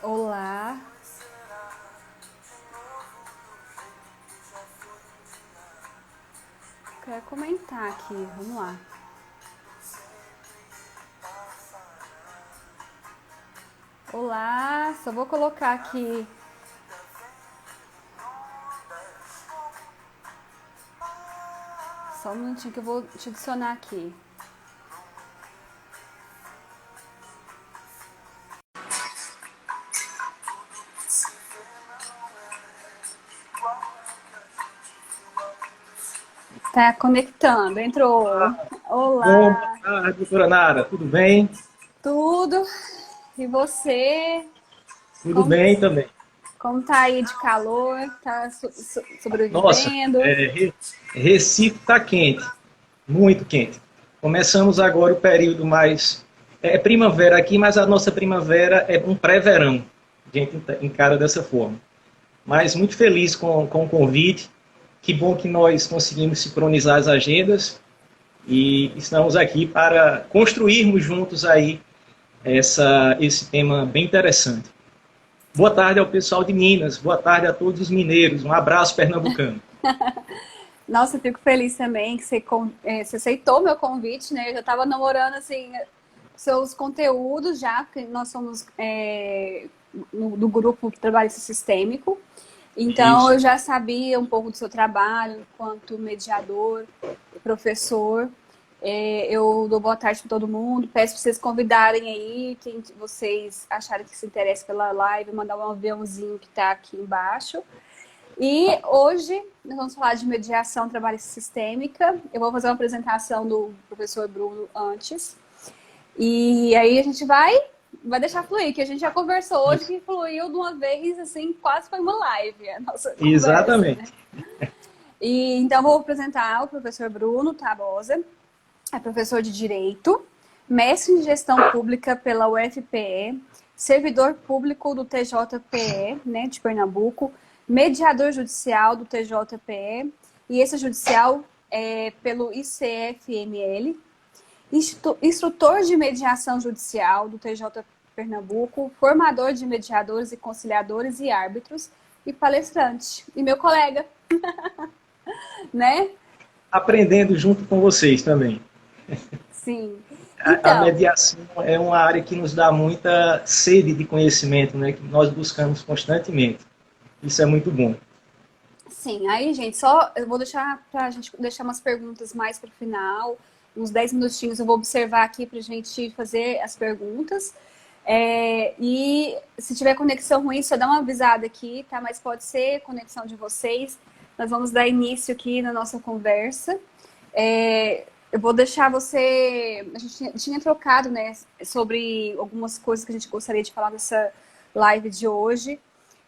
Olá, quero comentar aqui, vamos lá. Olá, só vou colocar aqui. Só um minutinho que eu vou te adicionar aqui. Tá conectando, entrou. Bom, boa Olá, tarde, doutora Nara. Tudo bem? tudo? E você? Tudo Como, bem também. como tá aí de calor? Tá Nossa, sobrevivendo? Recife está quente, muito quente. Começamos agora o período mais... É primavera aqui, mas a nossa primavera é um pré-verão. A gente encara dessa forma. Mas muito feliz com o convite. Que bom que nós conseguimos sincronizar as agendas e estamos aqui para construirmos juntos aí esse tema bem interessante. Boa tarde ao pessoal de Minas, boa tarde a todos os mineiros, um abraço pernambucano. Nossa, eu fico feliz também que você aceitou meu convite, né? Eu já estava namorando, assim, seus conteúdos já, porque nós somos do grupo Trabalhista Sistêmico. Então, Isso. eu já sabia um pouco do seu trabalho enquanto mediador, professor. Eu dou boa tarde para todo mundo. Peço para vocês convidarem aí quem vocês acharem que se interessa pela live, mandar um aviãozinho que está aqui embaixo. E hoje nós vamos falar de mediação trabalhista sistêmica. Eu vou fazer uma apresentação do professor Bruno antes. E aí a gente vai deixar fluir, que a gente já conversou hoje Isso. que fluiu de uma vez, assim, quase foi uma live a nossa conversa, né? Exatamente. E então vou apresentar o professor Bruno Tabosa, é professor de Direito, mestre em Gestão Pública pela UFPE, servidor público do TJPE, né, de Pernambuco, mediador judicial do TJPE e extrajudicial pelo ICFML, instrutor de mediação judicial do TJ Pernambuco, formador de mediadores e conciliadores e árbitros e palestrante. E meu colega, né? Aprendendo junto com vocês também. Sim. A Então, mediação é uma área que nos dá muita sede de conhecimento, né, que nós buscamos constantemente. Isso é muito bom. sim, aí, gente, só eu vou deixar pra gente deixar umas perguntas mais para o final, uns 10 minutinhos eu vou observar aqui para a gente fazer as perguntas. E se tiver conexão ruim, só dá uma avisada aqui, tá? Mas pode ser conexão de vocês. Nós vamos dar início aqui na nossa conversa. Eu vou deixar você. A gente tinha trocado, né, sobre algumas coisas que a gente gostaria de falar nessa live de hoje.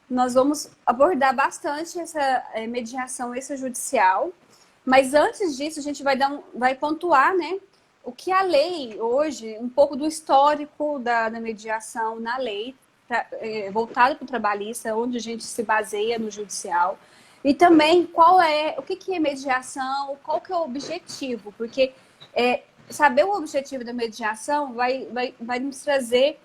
Nós vamos abordar bastante essa mediação extrajudicial, mas antes disso a gente vai pontuar, né, o que a lei hoje, um pouco do histórico da mediação na lei, voltado para o trabalhista, onde a gente se baseia no judicial, e também o que é mediação, qual que é o objetivo, porque saber o objetivo da mediação vai nos trazer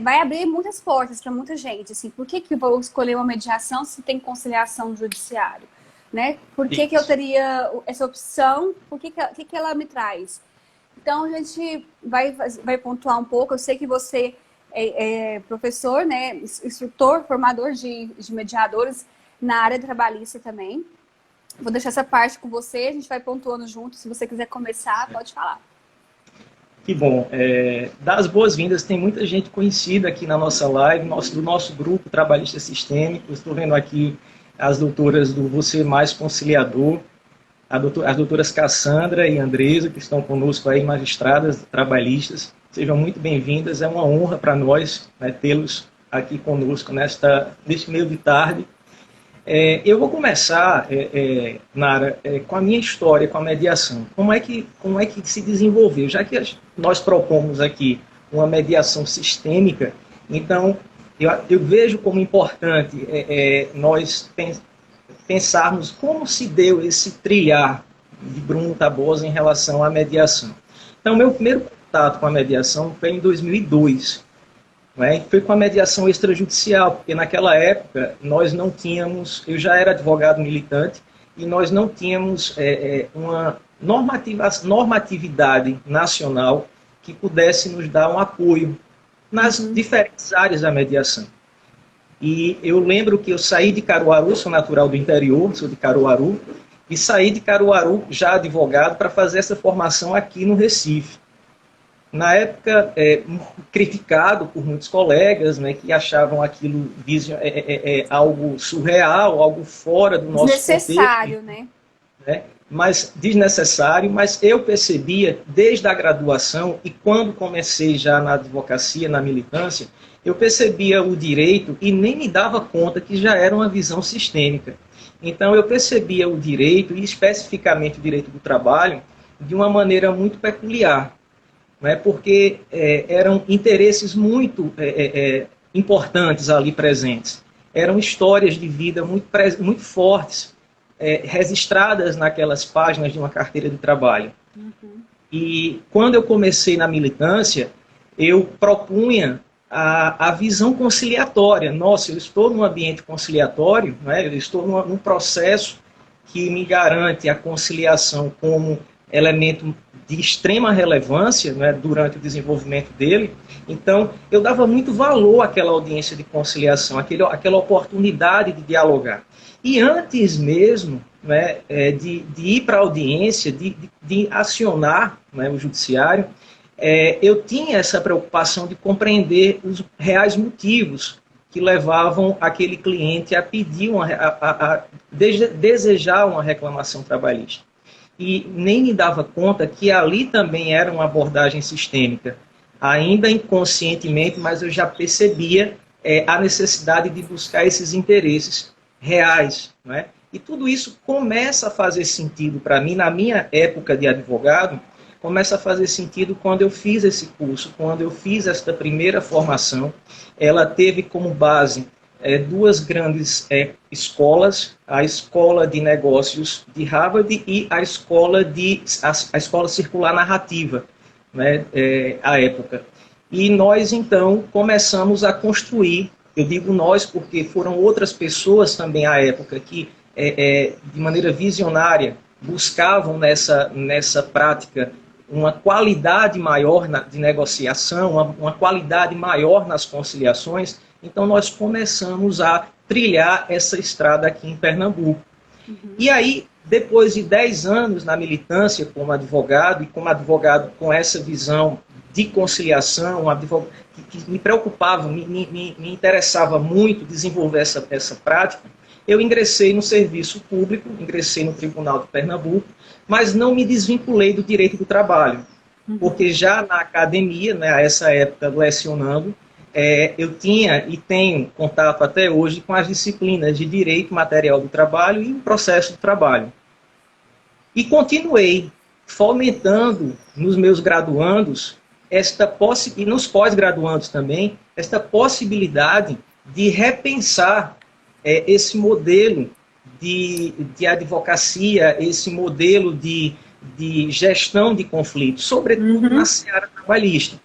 vai abrir muitas portas para muita gente. Assim, por que eu vou escolher uma mediação se tem conciliação no judiciário? Né? Por que eu Isso. teria essa opção? Por que ela me traz? Então, a gente vai pontuar um pouco. Eu sei que você é professor, né? Instrutor, formador de mediadores na área trabalhista também. Vou deixar essa parte com você. A gente vai pontuando junto. Se você quiser começar, pode falar. Que bom. Dar as boas-vindas, tem muita gente conhecida aqui na nossa live, do nosso grupo Trabalhista Sistêmico. Estou vendo aqui as doutoras do Você Mais Conciliador, as doutoras Cassandra e Andresa, que estão conosco aí, magistradas trabalhistas. Sejam muito bem-vindas, é uma honra para nós, né, tê-los aqui conosco neste meio de tarde. Eu vou começar, Nara, com a minha história com a mediação. Como é que se desenvolveu? Já que nós propomos aqui uma mediação sistêmica, então eu vejo como importante nós pensarmos como se deu esse trilhar de Bruno Tabosa em relação à mediação. Então, meu primeiro contato com a mediação foi em 2002. não é? Foi com a mediação extrajudicial, porque naquela época nós não tínhamos, eu já era advogado militante, e nós não tínhamos uma normatividade nacional que pudesse nos dar um apoio nas diferentes áreas da mediação. E eu lembro que eu saí de Caruaru, sou natural do interior, sou de Caruaru, e saí de Caruaru já advogado para fazer essa formação aqui no Recife. Na época, criticado por muitos colegas, né, que achavam aquilo algo surreal, algo fora do nosso desnecessário, contexto, né? Mas desnecessário, mas eu percebia desde a graduação e quando comecei já na advocacia, na militância, eu percebia o direito e nem me dava conta que já era uma visão sistêmica. Então eu percebia o direito, e especificamente o direito do trabalho, de uma maneira muito peculiar, né? Porque eram interesses muito importantes ali presentes. Eram histórias de vida muito fortes, registradas naquelas páginas de uma carteira de trabalho. E quando eu comecei na militância, eu propunha a visão conciliatória. Nossa, eu estou num ambiente conciliatório, né? Eu estou num processo que me garante a conciliação como elemento de extrema relevância, né, durante o desenvolvimento dele. Então, eu dava muito valor àquela audiência de conciliação, àquela oportunidade de dialogar. E antes mesmo, né, de ir para a audiência, de acionar, né, o judiciário, eu tinha essa preocupação de compreender os reais motivos que levavam aquele cliente a pedir, desejar uma reclamação trabalhista. E nem me dava conta que ali também era uma abordagem sistêmica, ainda inconscientemente, mas eu já percebia a necessidade de buscar esses interesses reais, não é? E tudo isso começa a fazer sentido para mim, na minha época de advogado, começa a fazer sentido quando eu fiz esse curso, quando eu fiz esta primeira formação. Ela teve como base duas grandes escolas, a Escola de Negócios de Harvard e a Escola Circular Narrativa, né, à época. E nós, então, começamos a construir, eu digo nós porque foram outras pessoas também à época que, de maneira visionária, buscavam nessa prática uma qualidade maior de negociação, uma qualidade maior nas conciliações. Então, nós começamos a trilhar essa estrada aqui em Pernambuco. E aí, depois de 10 anos na militância como advogado, e como advogado com essa visão de conciliação, que me preocupava, me interessava muito desenvolver essa prática, eu ingressei no serviço público, ingressei no Tribunal de Pernambuco, mas não me desvinculei do direito do trabalho, porque já na academia, né, a essa época, lecionando, eu tinha e tenho contato até hoje com as disciplinas de Direito Material do Trabalho e o Processo do Trabalho. E continuei fomentando nos meus graduandos, e nos pós-graduandos também, esta possibilidade de repensar esse modelo de advocacia, esse modelo de gestão de conflitos, sobretudo na seara trabalhista.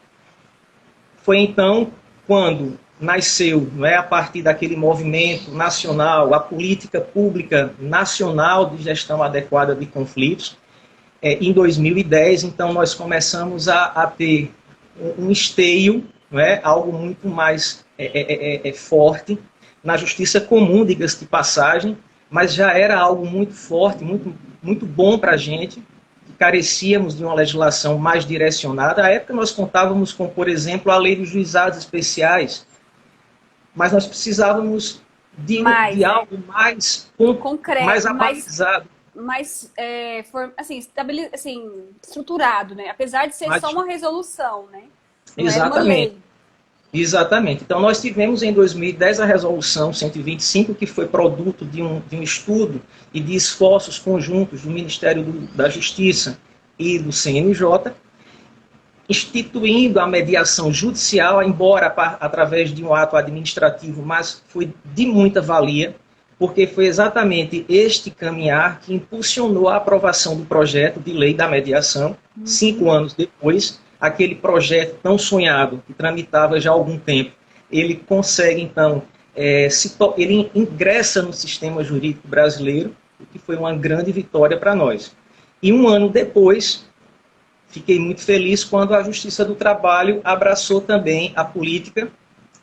Foi então quando nasceu, não é, a partir daquele movimento nacional, a política pública nacional de gestão adequada de conflitos, em 2010, então nós começamos a ter um esteio, não é, algo muito mais forte, na justiça comum, diga-se de passagem, mas já era algo muito forte, muito, muito bom para a gente. Carecíamos de uma legislação mais direcionada. À época nós contávamos com, por exemplo, a lei dos juizados especiais, mas nós precisávamos de algo mais concreto, mais abalizado. Mais estruturado, né? Apesar de ser só uma resolução, né? Não exatamente. Era uma lei. Exatamente. Então, nós tivemos em 2010 a Resolução 125, que foi produto de um estudo e de esforços conjuntos do Ministério da Justiça e do CNJ, instituindo a mediação judicial, embora através de um ato administrativo, mas foi de muita valia, porque foi exatamente este caminhar que impulsionou a aprovação do projeto de lei da mediação, 5 anos depois, aquele projeto tão sonhado, que tramitava já há algum tempo, ele consegue, então, ele ingressa no sistema jurídico brasileiro, o que foi uma grande vitória para nós. E um ano depois, fiquei muito feliz quando a Justiça do Trabalho abraçou também a política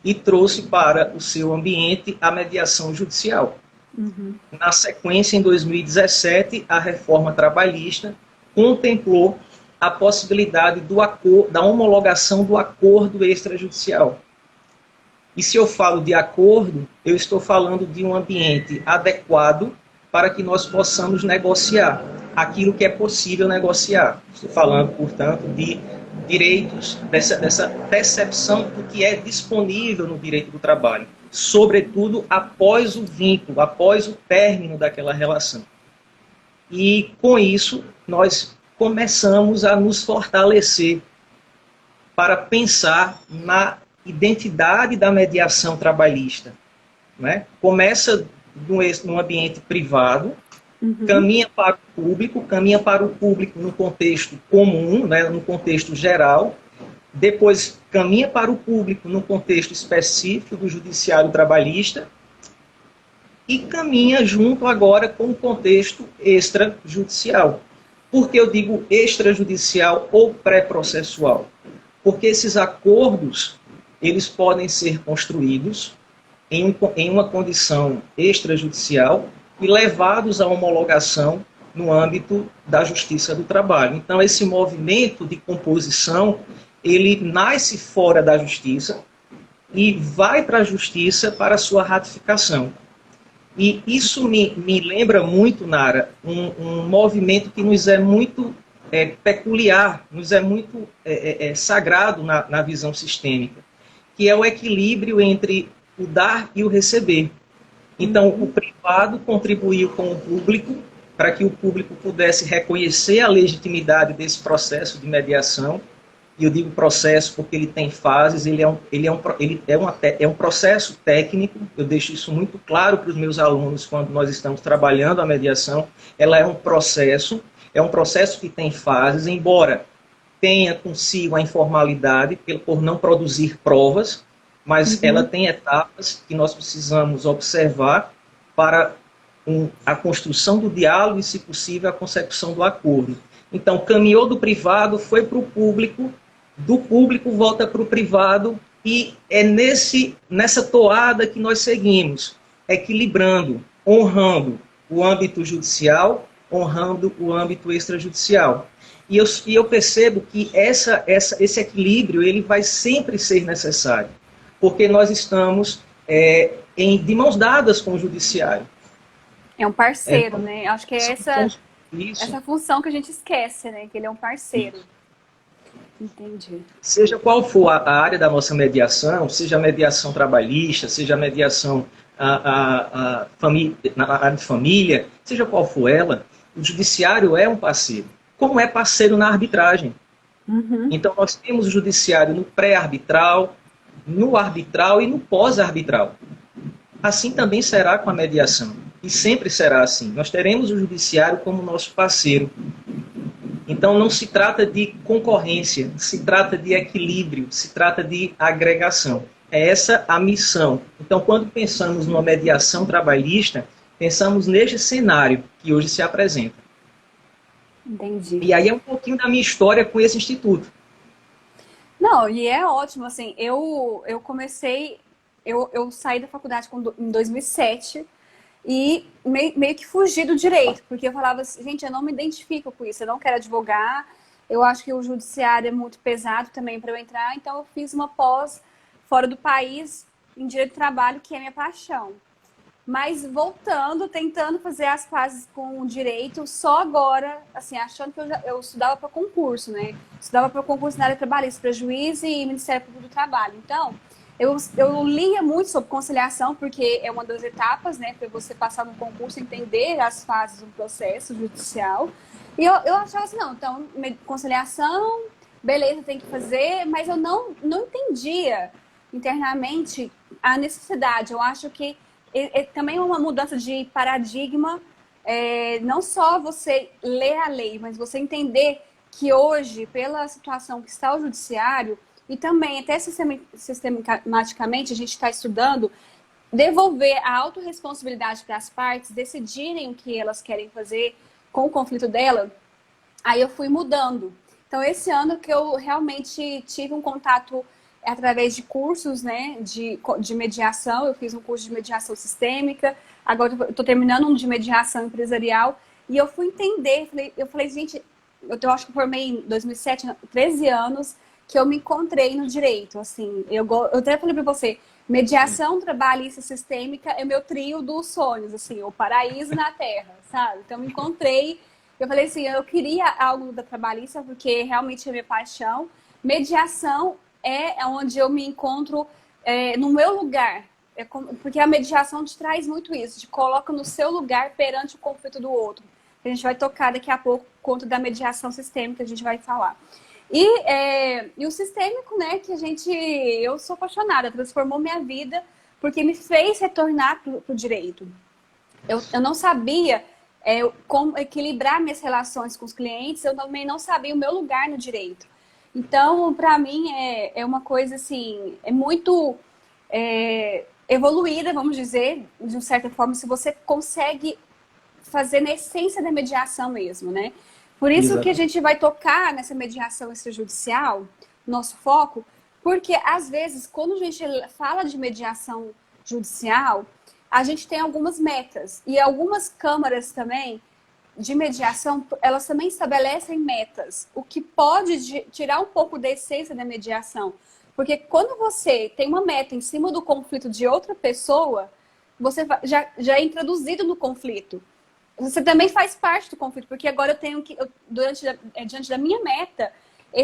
e trouxe para o seu ambiente a mediação judicial. Uhum. Na sequência, em 2017, a reforma trabalhista contemplou a possibilidade da homologação do acordo extrajudicial. E se eu falo de acordo, eu estou falando de um ambiente adequado para que nós possamos negociar aquilo que é possível negociar. Estou falando, portanto, de direitos, dessa percepção do que é disponível no direito do trabalho, sobretudo após o vínculo, após o término daquela relação. E, com isso, nós começamos a nos fortalecer para pensar na identidade da mediação trabalhista. Né? Começa num ambiente privado, caminha para o público no contexto comum, né, no contexto geral, depois caminha para o público no contexto específico do judiciário trabalhista e caminha junto agora com o contexto extrajudicial. Por que eu digo extrajudicial ou pré-processual? Porque esses acordos, eles podem ser construídos em uma condição extrajudicial e levados à homologação no âmbito da Justiça do Trabalho. Então, esse movimento de composição, ele nasce fora da Justiça e vai para a Justiça para a sua ratificação. E isso me lembra muito, Nara, um movimento que nos é muito peculiar, nos é muito sagrado na visão sistêmica, que é o equilíbrio entre o dar e o receber. Então, o privado contribuiu com o público para que o público pudesse reconhecer a legitimidade desse processo de mediação. E eu digo processo porque ele tem fases, ele é um processo técnico. Eu deixo isso muito claro para os meus alunos quando nós estamos trabalhando a mediação. Ela é um processo que tem fases, embora tenha consigo a informalidade por não produzir provas, mas ela tem etapas que nós precisamos observar para a construção do diálogo e, se possível, a consecução do acordo. Então, caminhou do privado, foi para o público, do público volta para o privado, e é nessa toada que nós seguimos, equilibrando, honrando o âmbito judicial, honrando o âmbito extrajudicial. E eu percebo que esse equilíbrio ele vai sempre ser necessário, porque nós estamos de mãos dadas com o judiciário. É um parceiro, né? Acho que é essa função que a gente esquece, né? Que ele é um parceiro. Entendi. Seja qual for a área da nossa mediação, seja a mediação trabalhista, seja a mediação na área de família, seja qual for ela, o judiciário é um parceiro. Como é parceiro na arbitragem. Então, nós temos o judiciário no pré-arbitral, no arbitral e no pós-arbitral. Assim também será com a mediação. E sempre será assim. Nós teremos o judiciário como nosso parceiro. Então, não se trata de concorrência, se trata de equilíbrio, se trata de agregação. É essa a missão. Então, quando pensamos numa mediação trabalhista, pensamos neste cenário que hoje se apresenta. Entendi. E aí é um pouquinho da minha história com esse instituto. Não, e é ótimo, assim, eu saí da faculdade em 2007 e meio que fugi do direito, porque eu falava assim, gente, eu não me identifico com isso, eu não quero advogar, eu acho que o judiciário é muito pesado também para eu entrar, então eu fiz uma pós fora do país em direito do trabalho, que é minha paixão. Mas voltando, tentando fazer as pazes com o direito, só agora, assim, achando que eu estudava para concurso, né? Estudava para concurso na área trabalhista, para juiz e Ministério Público do Trabalho. Então, eu lia muito sobre conciliação, porque é uma das etapas, né? Para você passar no concurso, entender as fases do processo judicial. E eu achava assim, não, então, conciliação, beleza, tem que fazer, mas eu não entendia internamente a necessidade. Eu acho que também é uma mudança de paradigma, não só você ler a lei, mas você entender que hoje, pela situação que está o judiciário, e também até sistematicamente a gente está estudando devolver a autorresponsabilidade para as partes decidirem o que elas querem fazer com o conflito dela. Aí eu fui mudando. Então, esse ano que eu realmente tive um contato através de cursos, né, de mediação. Eu fiz um curso de mediação sistêmica, agora eu estou terminando um de mediação empresarial, e eu fui entender, eu falei, gente, eu acho que eu formei em 2007, 13 anos, que eu me encontrei no direito, assim, eu até falei para você, mediação trabalhista sistêmica é meu trio dos sonhos, assim, o paraíso na terra, sabe? Então, eu me encontrei. Eu falei assim, eu queria algo da trabalhista, porque realmente é minha paixão. Mediação é onde eu me encontro no meu lugar. Porque a mediação te traz muito isso, te coloca no seu lugar perante o conflito do outro. A gente vai tocar daqui a pouco conta da mediação sistêmica, a gente vai falar. E o sistêmico, né, que eu sou apaixonada, transformou minha vida, porque me fez retornar para o direito. Eu não sabia como equilibrar minhas relações com os clientes, eu também não sabia o meu lugar no direito. Então, para mim, é uma coisa assim, é muito evoluída, vamos dizer, de uma certa forma, se você consegue fazer na essência da mediação mesmo, né? Por isso que a gente vai tocar nessa mediação extrajudicial, nosso foco, porque às vezes, quando a gente fala de mediação judicial, a gente tem algumas metas, e algumas câmaras também de mediação, elas também estabelecem metas, o que pode tirar um pouco da essência da mediação. Porque quando você tem uma meta em cima do conflito de outra pessoa, você já é introduzido no conflito. Você também faz parte do conflito, porque agora eu tenho que, diante da minha meta,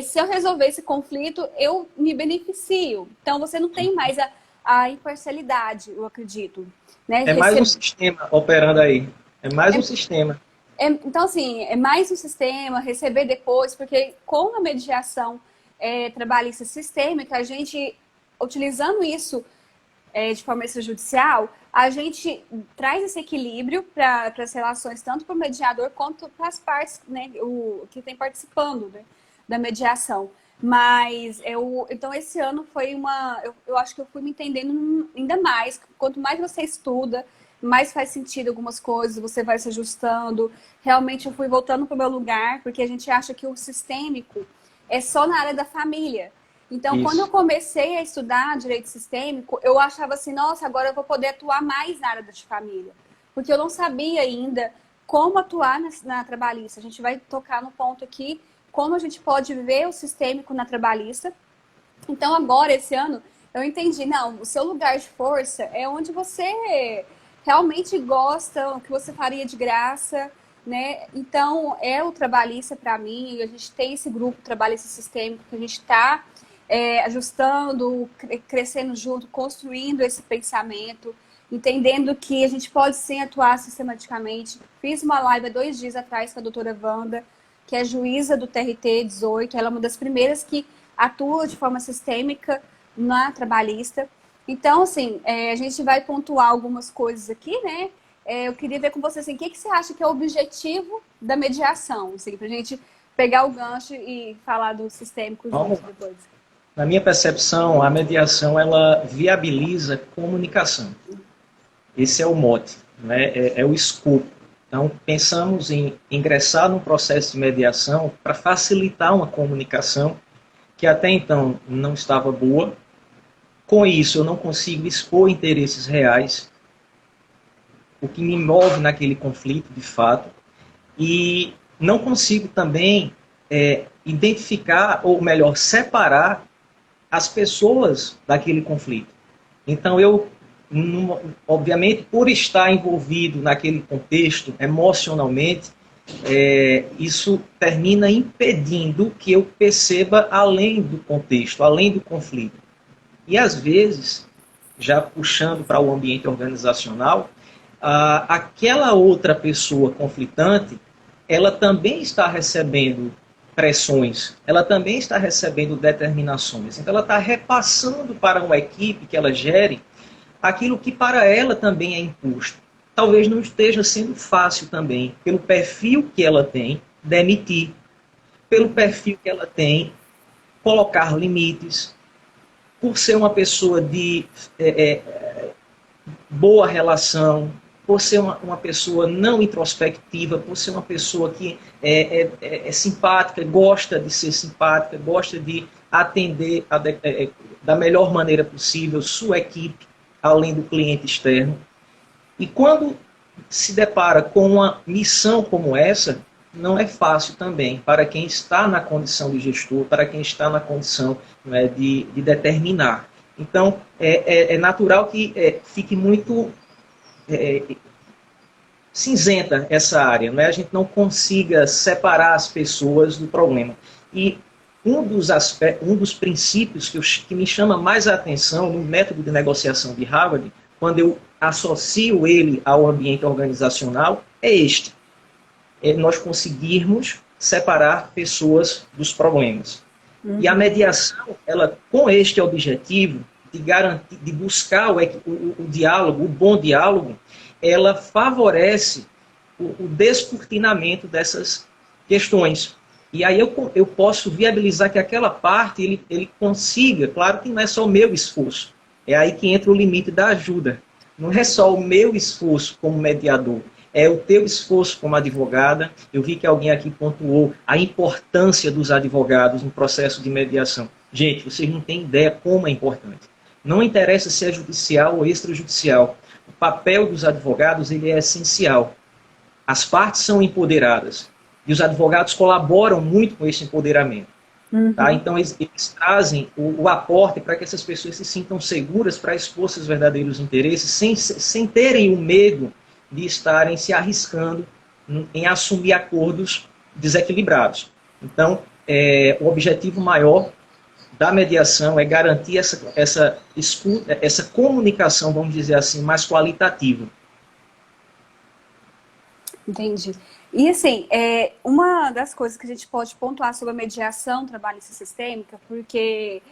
se eu resolver esse conflito, eu me beneficio. Então, você não tem mais a imparcialidade, eu acredito. Né? É mais um sistema operando aí. É mais um sistema. Então, assim, é mais um sistema, receber depois, porque com a mediação trabalhista sistêmica, a gente, utilizando isso de forma extrajudicial, a gente traz esse equilíbrio para as relações, tanto para o mediador quanto para as partes, né, que tem participando, né, da mediação. Mas então esse ano foi eu acho que eu fui me entendendo ainda mais. Quanto mais você estuda, mais faz sentido algumas coisas, você vai se ajustando. Realmente eu fui voltando para o meu lugar, porque a gente acha que o sistêmico é só na área da família. Então, Isso. Quando eu comecei a estudar direito sistêmico, eu achava assim, nossa, agora eu vou poder atuar mais na área de família. Porque eu não sabia ainda como atuar na trabalhista. A gente vai tocar no ponto aqui, como a gente pode ver o sistêmico na trabalhista. Então, agora, esse ano, eu entendi, não, o seu lugar de força é onde você realmente gosta, o que você faria de graça, né? Então, é o trabalhista para mim, a gente tem esse grupo trabalhista sistêmico que a gente está ajustando, crescendo junto, construindo esse pensamento, entendendo que a gente pode sim atuar sistematicamente. Fiz uma live há 2 dias atrás com a doutora Wanda, que é juíza do TRT 18, ela é uma das primeiras que atua de forma sistêmica na trabalhista. Então, assim, a gente vai pontuar algumas coisas aqui, né? Eu queria ver com você, assim, o que você acha que é o objetivo da mediação, assim, para a gente pegar o gancho e falar do sistêmico junto depois. Na minha percepção, a mediação, ela viabiliza comunicação. Esse é o mote, né? É o escopo. Então, pensamos em ingressar num processo de mediação para facilitar uma comunicação que até então não estava boa. Com isso, eu não consigo expor interesses reais, o que me move naquele conflito, de fato, e não consigo também identificar, ou melhor, separar as pessoas daquele conflito. Então, obviamente, por estar envolvido naquele contexto emocionalmente, isso termina impedindo que eu perceba além do contexto, além do conflito. E, às vezes, já puxando para o ambiente organizacional, aquela outra pessoa conflitante, ela também está recebendo pressões, ela também está recebendo determinações. Então, ela está repassando para uma equipe que ela gere aquilo que para ela também é imposto. Talvez não esteja sendo fácil também, pelo perfil que ela tem, demitir, pelo perfil que ela tem, colocar limites, por ser uma pessoa de boa relação, por ser uma pessoa não introspectiva, por ser uma pessoa que é simpática, gosta de ser simpática, gosta de atender da melhor maneira possível sua equipe, além do cliente externo. E quando se depara com uma missão como essa, não é fácil também para quem está na condição de gestor, para quem está na condição, né, de determinar. Então, é natural que fique muito cinzenta essa área, né? A gente não consiga separar as pessoas do problema. E um dos princípios que me chama mais a atenção no método de negociação de Harvard, quando eu associo ele ao ambiente organizacional, é este. Nós conseguirmos separar pessoas dos problemas. E a mediação, ela, com este objetivo de garantir, de buscar o diálogo, o bom diálogo, ela favorece o descortinamento dessas questões. E aí eu posso viabilizar que aquela parte ele consiga, claro que não é só o meu esforço, é aí que entra o limite da ajuda. Não é só o meu esforço como mediador, é o teu esforço como advogada. Eu vi que alguém aqui pontuou a importância dos advogados no processo de mediação. Gente, vocês não têm ideia como é importante. Não interessa se é judicial ou extrajudicial. O papel dos advogados ele é essencial. As partes são empoderadas e os advogados colaboram muito com esse empoderamento. Tá? Então, eles trazem o aporte para que essas pessoas se sintam seguras para expor seus verdadeiros interesses sem terem o medo de estarem se arriscando em assumir acordos desequilibrados. Então, o objetivo maior da mediação é garantir essa escuta, essa comunicação, vamos dizer assim, mais qualitativa. Entendi. E assim, uma das coisas que a gente pode pontuar sobre a mediação trabalhista sistêmica, porque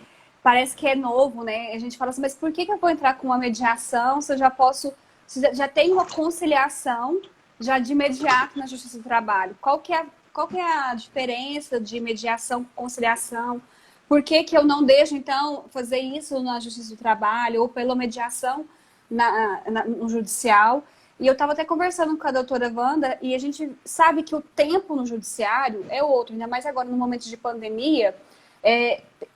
parece que é novo, né? A gente fala assim, mas por que eu vou entrar com uma mediação se eu já tenho uma conciliação já de imediato na Justiça do Trabalho? Qual que é a diferença de mediação com conciliação? Por que eu não deixo, então, fazer isso na Justiça do Trabalho ou pela mediação no judicial? E eu estava até conversando com a doutora Wanda e a gente sabe que o tempo no judiciário é outro, ainda mais agora no momento de pandemia,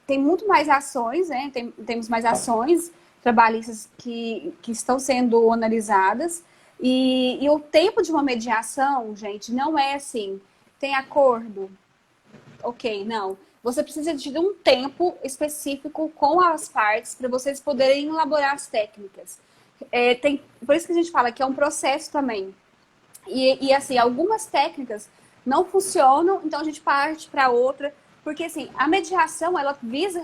tem muito mais ações, né? Temos mais ações trabalhistas que estão sendo analisadas e o tempo de uma mediação, gente, não é assim, tem acordo, ok, não. Você precisa de um tempo específico com as partes para vocês poderem elaborar as técnicas. Por isso que a gente fala que é um processo também. E assim, algumas técnicas não funcionam, então a gente parte para outra. Porque assim, a mediação, ela visa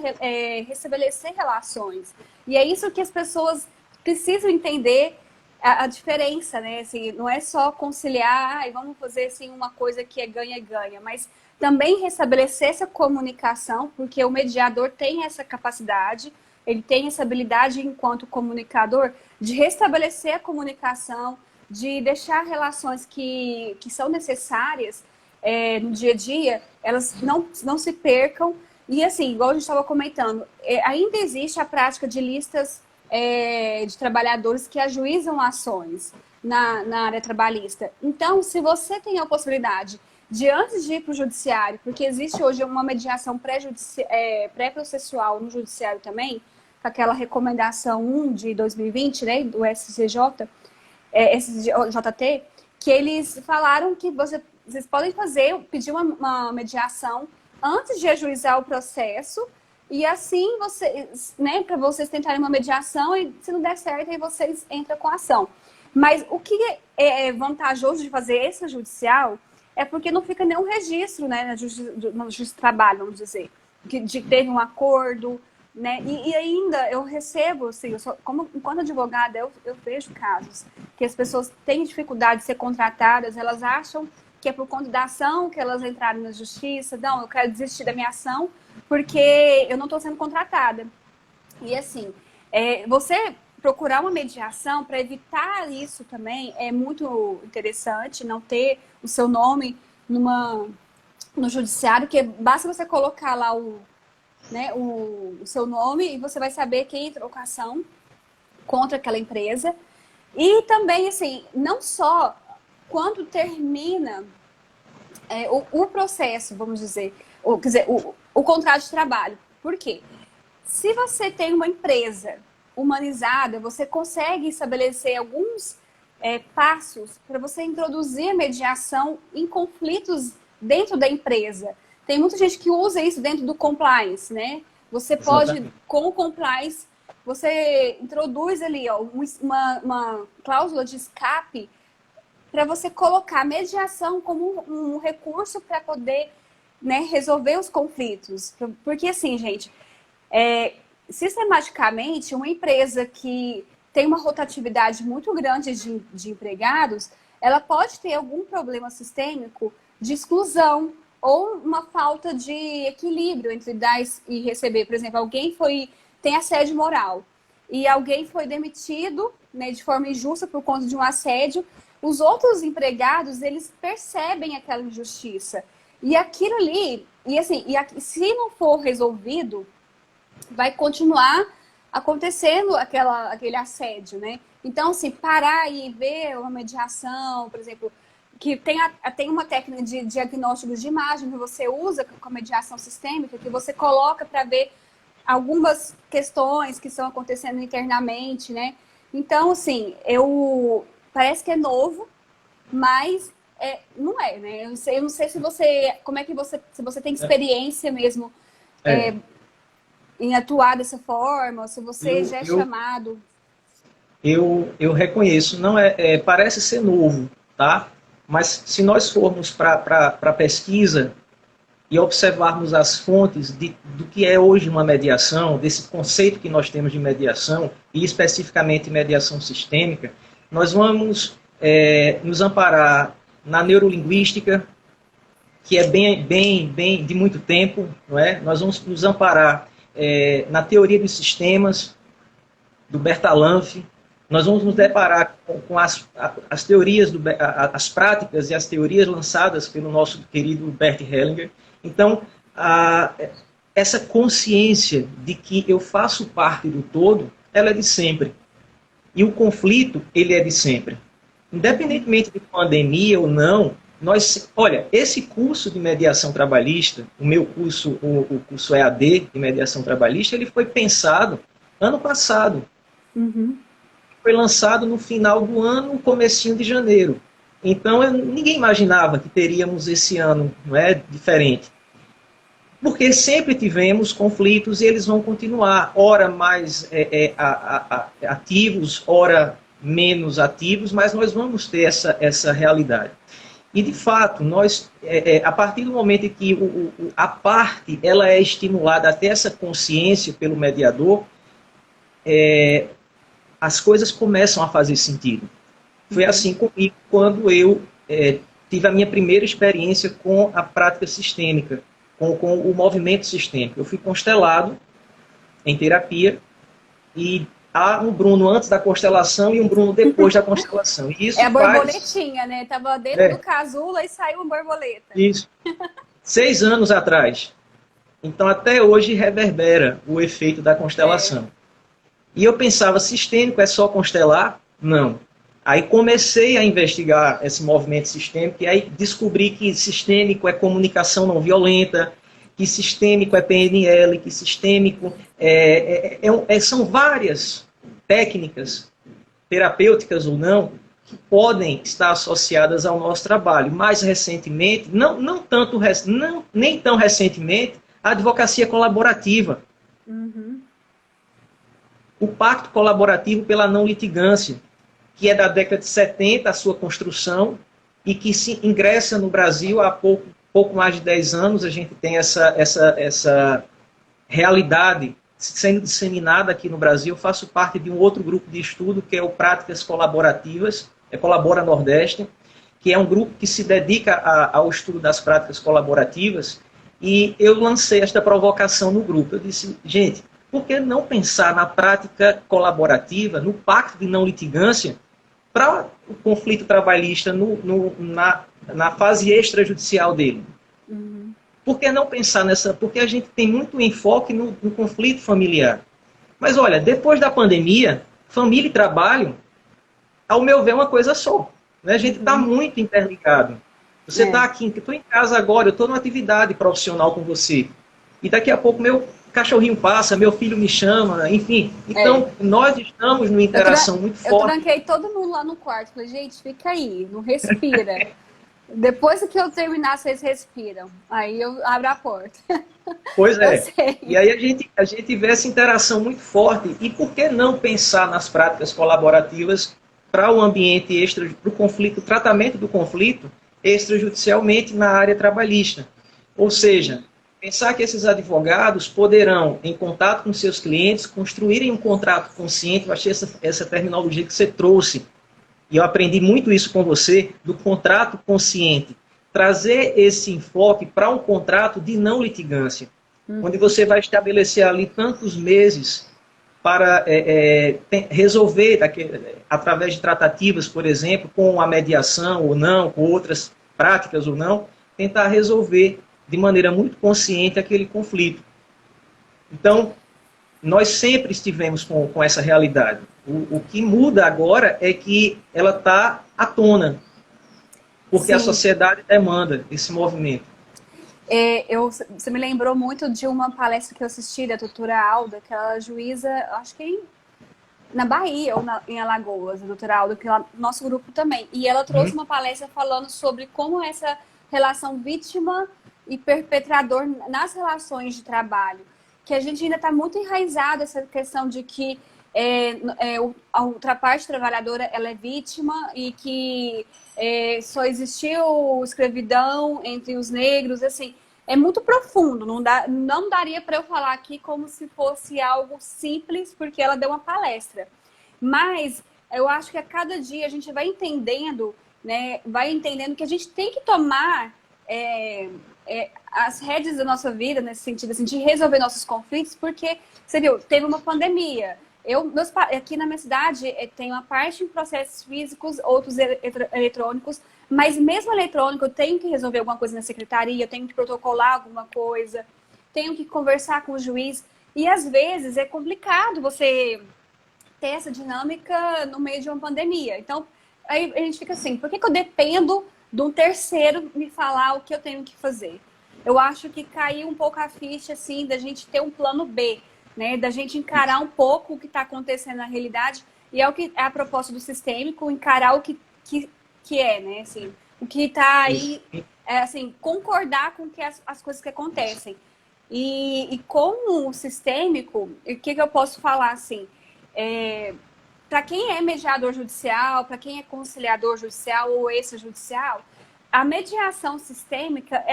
restabelecer relações. E é isso que as pessoas precisam entender a diferença, né? Assim, não é só conciliar, vamos fazer assim, uma coisa que é ganha-ganha, mas também restabelecer essa comunicação, porque o mediador tem essa capacidade, ele tem essa habilidade enquanto comunicador de restabelecer a comunicação, de deixar relações que são necessárias no dia a dia, elas não se percam. E assim, igual a gente estava comentando, ainda existe a prática de listas de trabalhadores que ajuizam ações na área trabalhista. Então, se você tem a possibilidade de, antes de ir para o judiciário, porque existe hoje uma mediação pré-processual no judiciário também, com aquela recomendação 1 de 2020, né, do SCJ, SJT, que eles falaram que vocês podem pedir uma mediação antes de ajuizar o processo, e assim vocês, né, para vocês tentarem uma mediação, e se não der certo, aí vocês entram com a ação. Mas o que é vantajoso de fazer extrajudicial é porque não fica nenhum registro, né, na Justiça do Trabalho, vamos dizer, que teve um acordo, né? E ainda eu recebo, assim, enquanto advogada, eu vejo casos que as pessoas têm dificuldade de ser contratadas, elas acham que é por conta da ação que elas entraram na justiça, não, eu quero desistir da minha ação porque eu não estou sendo contratada. E assim, você procurar uma mediação para evitar isso também é muito interessante, não ter o seu nome no judiciário, que basta você colocar lá né, o seu nome e você vai saber quem entrou com a ação contra aquela empresa. E também, assim, não só quando termina o processo, vamos dizer, quer dizer, o contrato de trabalho. Por quê? Se você tem uma empresa humanizada, você consegue estabelecer alguns passos para você introduzir a mediação em conflitos dentro da empresa. Tem muita gente que usa isso dentro do compliance, né? Você pode, Exatamente. com o compliance, você introduz ali ó, uma cláusula de escape para você colocar a mediação como um recurso para poder, né, resolver os conflitos. Porque assim, gente, sistematicamente, uma empresa que tem uma rotatividade muito grande de empregados, ela pode ter algum problema sistêmico de exclusão ou uma falta de equilíbrio entre dar e receber. Por exemplo, alguém tem assédio moral e alguém foi demitido, né, de forma injusta por conta de um assédio. Os outros empregados, eles percebem aquela injustiça. E aquilo ali, se não for resolvido, vai continuar acontecendo aquele assédio, né? Então, assim, parar e ver uma mediação, por exemplo, que tem uma técnica de diagnóstico de imagem que você usa com a mediação sistêmica, que você coloca para ver algumas questões que estão acontecendo internamente, né? Então, assim, parece que é novo, mas não é, né? Eu não sei se você tem experiência mesmo em atuar dessa forma, se você já é chamado. Eu reconheço, não parece ser novo, tá? Mas se nós formos para a pesquisa e observarmos as fontes do que é hoje uma mediação, desse conceito que nós temos de mediação, e especificamente mediação sistêmica, nós vamos nos amparar na neurolinguística, que é bem de muito tempo, não é? Nós vamos nos amparar na teoria dos sistemas, do Bertalanffy. Nós vamos nos deparar com as teorias, as práticas e as teorias lançadas pelo nosso querido Bert Hellinger. Então, essa consciência de que eu faço parte do todo, ela é de sempre. E o conflito, ele é de sempre. Independentemente de pandemia ou não, olha, esse curso de mediação trabalhista, o meu curso, o curso EAD de mediação trabalhista, ele foi pensado ano passado. Uhum. Foi lançado no final do ano, no comecinho de janeiro. Então, ninguém imaginava que teríamos esse ano, não é, diferente. Porque sempre tivemos conflitos e eles vão continuar, ora mais ativos, ora menos ativos, mas nós vamos ter essa realidade. E, de fato, a partir do momento em que a parte ela é estimulada a ter essa consciência pelo mediador, as coisas começam a fazer sentido. Foi assim comigo quando eu tive a minha primeira experiência com a prática sistêmica, com o movimento sistêmico. Eu fui constelado em terapia e há um Bruno antes da constelação e um Bruno depois da constelação. E isso a borboletinha, né? Estava dentro do casulo e saiu uma borboleta. Isso. 6 anos atrás. Então, até hoje, reverbera o efeito da constelação. E eu pensava, sistêmico é só constelar? Não. Aí comecei a investigar esse movimento sistêmico e aí descobri que sistêmico é comunicação não violenta, que sistêmico é PNL, que sistêmico são várias técnicas, terapêuticas ou não, que podem estar associadas ao nosso trabalho. Mais recentemente, nem tão recentemente, a advocacia colaborativa. Uhum. O Pacto Colaborativo pela Não Litigância, que é da década de 70, a sua construção, e que se ingressa no Brasil há pouco mais de 10 anos. A gente tem essa realidade sendo disseminada aqui no Brasil. Eu faço parte de um outro grupo de estudo, que é o Práticas Colaborativas, Colabora Nordeste, que é um grupo que se dedica ao estudo das práticas colaborativas, e eu lancei esta provocação no grupo. Eu disse, gente, por que não pensar na prática colaborativa, no pacto de não litigância, para o conflito trabalhista na fase extrajudicial dele? Uhum. Por que não pensar nessa? Porque a gente tem muito enfoque no conflito familiar. Mas olha, depois da pandemia, família e trabalho, ao meu ver, é uma coisa só. Né? A gente está muito interligado. Você está aqui, estou em casa agora, eu estou numa atividade profissional com você. E daqui a pouco meu cachorrinho passa, meu filho me chama, enfim. Então, nós estamos numa interação muito forte. Eu tranquei todo mundo lá no quarto. Falei, gente, fica aí, não respira. Depois que eu terminar, vocês respiram. Aí eu abro a porta. Pois é. E aí a gente vê essa interação muito forte. E por que não pensar nas práticas colaborativas para o ambiente extra, para o conflito, o tratamento do conflito extrajudicialmente na área trabalhista? Ou seja, pensar que esses advogados poderão, em contato com seus clientes, construírem um contrato consciente. Eu achei essa terminologia que você trouxe, e eu aprendi muito isso com você, do contrato consciente. Trazer esse enfoque para um contrato de não litigância, onde você vai estabelecer ali tantos meses para resolver, através de tratativas, por exemplo, com a mediação ou não, com outras práticas ou não, tentar resolver de maneira muito consciente aquele conflito. Então, nós sempre estivemos com essa realidade. O que muda agora é que ela está à tona, porque a sociedade demanda esse movimento. Você me lembrou muito de uma palestra que eu assisti da doutora Alda, que ela é juíza, acho que na Bahia ou em Alagoas, a doutora Alda, que é nosso grupo também. E ela trouxe uma palestra falando sobre como essa relação vítima e perpetrador nas relações de trabalho, que a gente ainda está muito enraizado essa questão de que a outra parte trabalhadora ela é vítima e que só existiu escravidão entre os negros, assim, é muito profundo, não daria para eu falar aqui como se fosse algo simples, porque ela deu uma palestra, mas eu acho que a cada dia a gente vai entendendo, né, que a gente tem que tomar as rédeas da nossa vida, nesse sentido, assim, de resolver nossos conflitos, porque, você viu, teve uma pandemia. Aqui na minha cidade, tem uma parte em processos físicos, outros eletrônicos, mas mesmo eletrônico, eu tenho que resolver alguma coisa na secretaria, eu tenho que protocolar alguma coisa, tenho que conversar com o juiz, e às vezes é complicado você ter essa dinâmica no meio de uma pandemia. Então, aí a gente fica assim, por que eu dependo de um terceiro me falar o que eu tenho que fazer? Eu acho que caiu um pouco a ficha, assim, da gente ter um plano B, né? Da gente encarar um pouco o que está acontecendo na realidade, e é o que é a proposta do sistêmico, encarar o que é, né? Assim, o que está aí, assim, concordar com as coisas que acontecem. E com o sistêmico, o que eu posso falar, assim, para quem é mediador judicial, para quem é conciliador judicial ou extrajudicial, a mediação sistêmica,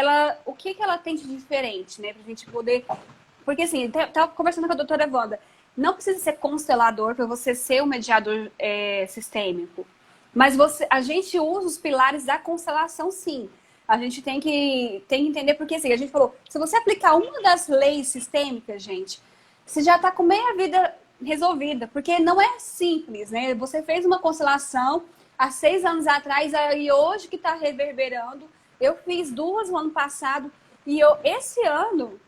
o que ela tem de diferente, né? Para a gente poder... Porque, assim, eu estava conversando com a doutora Wanda, não precisa ser constelador para você ser um mediador sistêmico, mas a gente usa os pilares da constelação, sim. A gente tem que entender, porque, assim, a gente falou, se você aplicar uma das leis sistêmicas, gente, você já está com meia vida resolvida, porque não é simples, né? Você fez uma constelação há 6 anos atrás, e hoje que está reverberando. Eu fiz 2 no ano passado, e esse ano,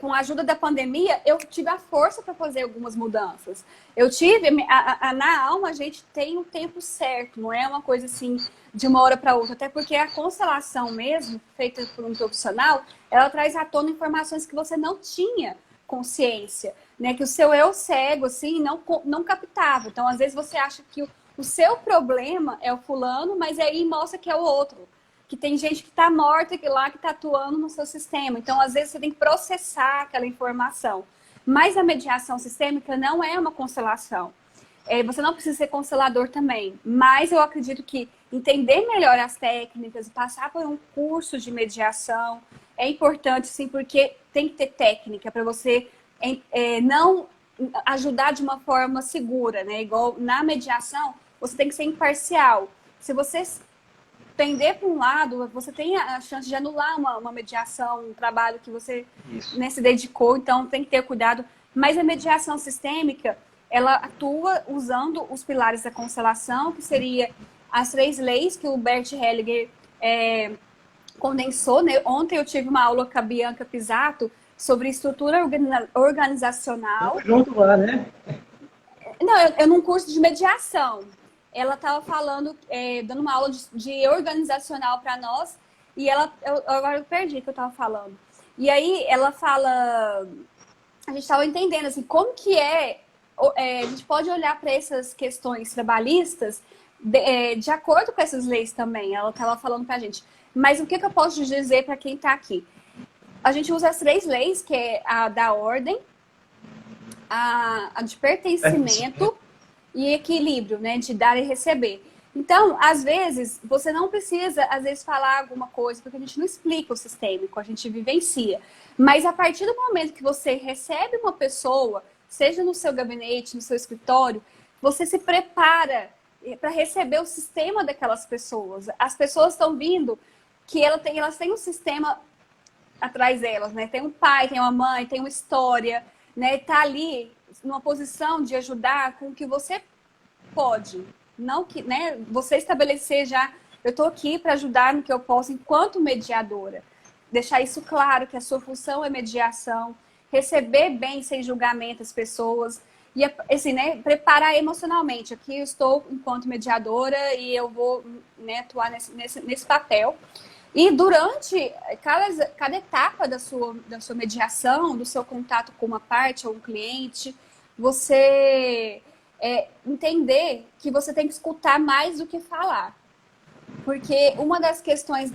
com a ajuda da pandemia, eu tive a força para fazer algumas mudanças. Eu tive, na alma, a gente tem um tempo certo, não é uma coisa assim de uma hora para outra, até porque a constelação mesmo, feita por um profissional, ela traz à tona informações que você não tinha consciência, né? Que o seu eu cego, assim, não captava. Então, às vezes, você acha que o seu problema é o fulano, mas aí mostra que é o outro. Que tem gente que está morta que está atuando no seu sistema. Então, às vezes, você tem que processar aquela informação. Mas a mediação sistêmica não é uma constelação. Você não precisa ser constelador também. Mas eu acredito que entender melhor as técnicas, passar por um curso de mediação, é importante, sim, porque tem que ter técnica para você não ajudar de uma forma segura, né? Igual na mediação, você tem que ser imparcial. Se você pender para um lado, você tem a chance de anular uma mediação, um trabalho que você se dedicou, então tem que ter cuidado. Mas a mediação sistêmica, ela atua usando os pilares da constelação, que seria as 3 leis que o Bert Hellinger condensou, né? Ontem eu tive uma aula com a Bianca Pisato sobre estrutura organizacional. Junto lá, né? Não, eu num curso de mediação. Ela estava falando, dando uma aula de organizacional para nós, e agora eu perdi o que eu estava falando. E aí ela fala, a gente estava entendendo assim, como que a gente pode olhar para essas questões trabalhistas de acordo com essas leis também. Ela estava falando para a gente. Mas o que eu posso dizer para quem está aqui? A gente usa as 3 leis, que é a da ordem, a de pertencimento e equilíbrio, né? De dar e receber. Então, às vezes, você não precisa, às vezes, falar alguma coisa, porque a gente não explica o sistêmico, a gente vivencia. Mas a partir do momento que você recebe uma pessoa, seja no seu gabinete, no seu escritório, você se prepara para receber o sistema daquelas pessoas. As pessoas estão vindo que elas têm um sistema atrás delas, né? Tem um pai, tem uma mãe, tem uma história, né? Tá ali numa posição de ajudar com o que você pode. Não que, né? Você estabelecer já, eu estou aqui para ajudar no que eu posso enquanto mediadora. Deixar isso claro, que a sua função é mediação, receber bem, sem julgamento as pessoas. E, assim, né, preparar emocionalmente. Aqui eu estou enquanto mediadora e eu vou, né, atuar nesse papel. E durante cada etapa da sua mediação, do seu contato com uma parte ou um cliente, você entender que você tem que escutar mais do que falar. Porque uma das questões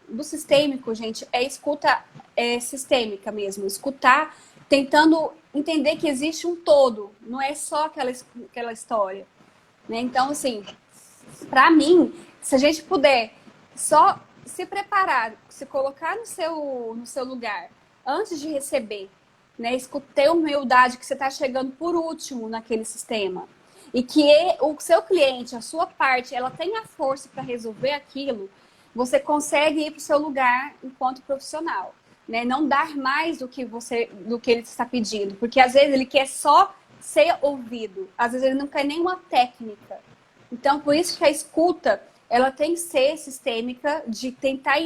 do sistêmico, gente, é escuta sistêmica mesmo. Escutar tentando entender que existe um todo, não é só aquela história. Né? Então, assim, para mim, se a gente puder só se preparar, se colocar no seu lugar, antes de receber, né? Ter humildade que você está chegando por último naquele sistema. E que o seu cliente, a sua parte, ela tem a força para resolver aquilo, você consegue ir para o seu lugar enquanto profissional. Né? Não dar mais do que ele está pedindo. Porque às vezes ele quer só ser ouvido. Às vezes ele não quer nenhuma técnica. Então, por isso que a escuta, ela tem que ser sistêmica, de tentar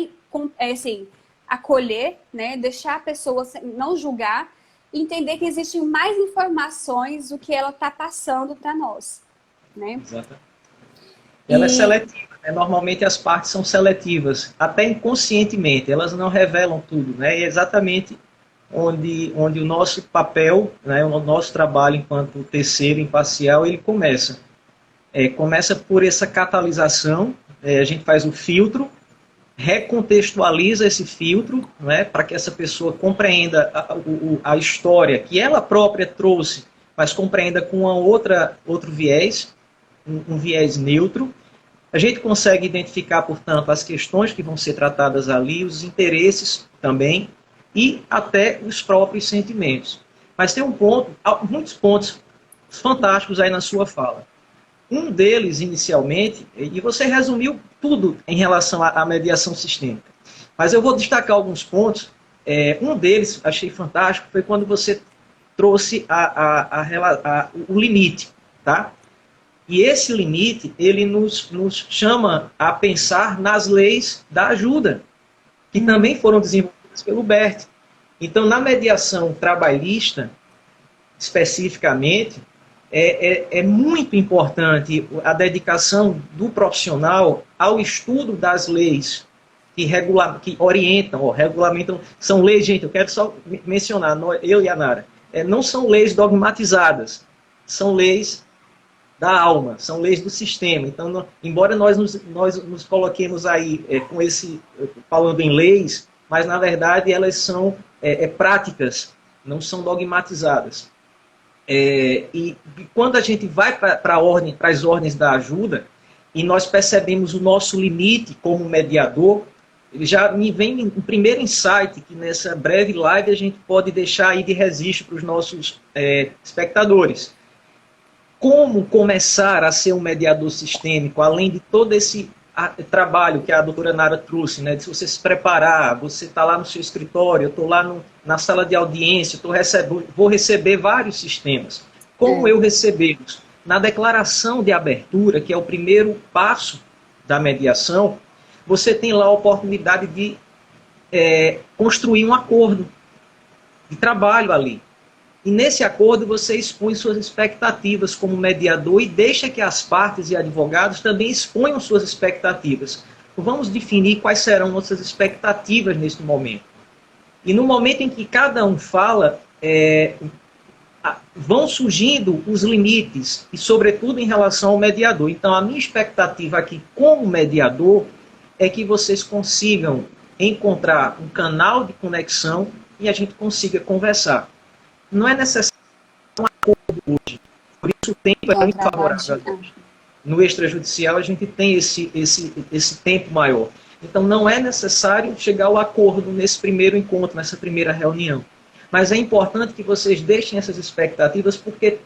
assim, acolher, né? Deixar a pessoa não julgar, e entender que existem mais informações do que ela está passando para nós. Né? Exatamente. Ela é seletiva. Normalmente as partes são seletivas, até inconscientemente, elas não revelam tudo. Né? E é exatamente onde o nosso papel, né, o nosso trabalho enquanto terceiro imparcial, ele começa. Começa por essa catalisação, a gente faz o filtro, recontextualiza esse filtro, né, para que essa pessoa compreenda a história que ela própria trouxe, mas compreenda com outro viés, um viés neutro. A gente consegue identificar, portanto, as questões que vão ser tratadas ali, os interesses também, e até os próprios sentimentos. Mas tem muitos pontos fantásticos aí na sua fala. Um deles, inicialmente, e você resumiu tudo em relação à mediação sistêmica, mas eu vou destacar alguns pontos. Um deles, achei fantástico, foi quando você trouxe o limite, tá? E esse limite, ele nos chama a pensar nas leis da ajuda, que também foram desenvolvidas pelo Bert. Então, na mediação trabalhista, especificamente, é muito importante a dedicação do profissional ao estudo das leis que orientam, regulamentam. São leis, gente, eu quero só mencionar, eu e a Nara, não são leis dogmatizadas, são leis da alma, são leis do sistema. Então, embora nós nos coloquemos aí falando em leis, mas na verdade elas são práticas, não são dogmatizadas. E quando a gente vai para as ordens da ajuda, e nós percebemos o nosso limite como mediador, ele já me vem um primeiro insight, que nessa breve live a gente pode deixar aí de registro para os nossos espectadores. Como começar a ser um mediador sistêmico, além de todo esse trabalho que a doutora Nara trouxe, né, de você se preparar, você está lá no seu escritório, eu estou lá na sala de audiência, vou receber vários sistemas. Como eu recebê-los? Na declaração de abertura, que é o primeiro passo da mediação, você tem lá a oportunidade de construir um acordo de trabalho ali. E nesse acordo você expõe suas expectativas como mediador e deixa que as partes e advogados também exponham suas expectativas. Vamos definir quais serão nossas expectativas neste momento. E no momento em que cada um fala, vão surgindo os limites, e sobretudo em relação ao mediador. Então a minha expectativa aqui como mediador é que vocês consigam encontrar um canal de conexão e a gente consiga conversar. Não é necessário um acordo hoje. Por isso o tempo é muito favorável. No extrajudicial a gente tem esse tempo maior. Então não é necessário chegar ao acordo nesse primeiro encontro, nessa primeira reunião. Mas é importante que vocês deixem essas expectativas, porque...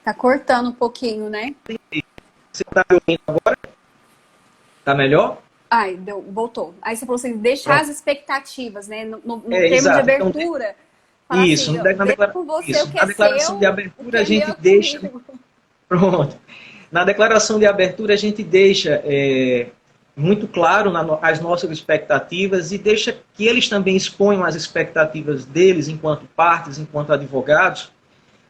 Tá cortando um pouquinho, né? Você está me ouvindo agora? Tá melhor? Ai, voltou. Aí você falou assim, deixar as expectativas, né? No termo exato. de abertura. Então, isso, assim, na declaração de abertura a gente deixa... Pronto. Na declaração de abertura a gente deixa muito claro as nossas expectativas e deixa que eles também exponham as expectativas deles enquanto partes, enquanto advogados,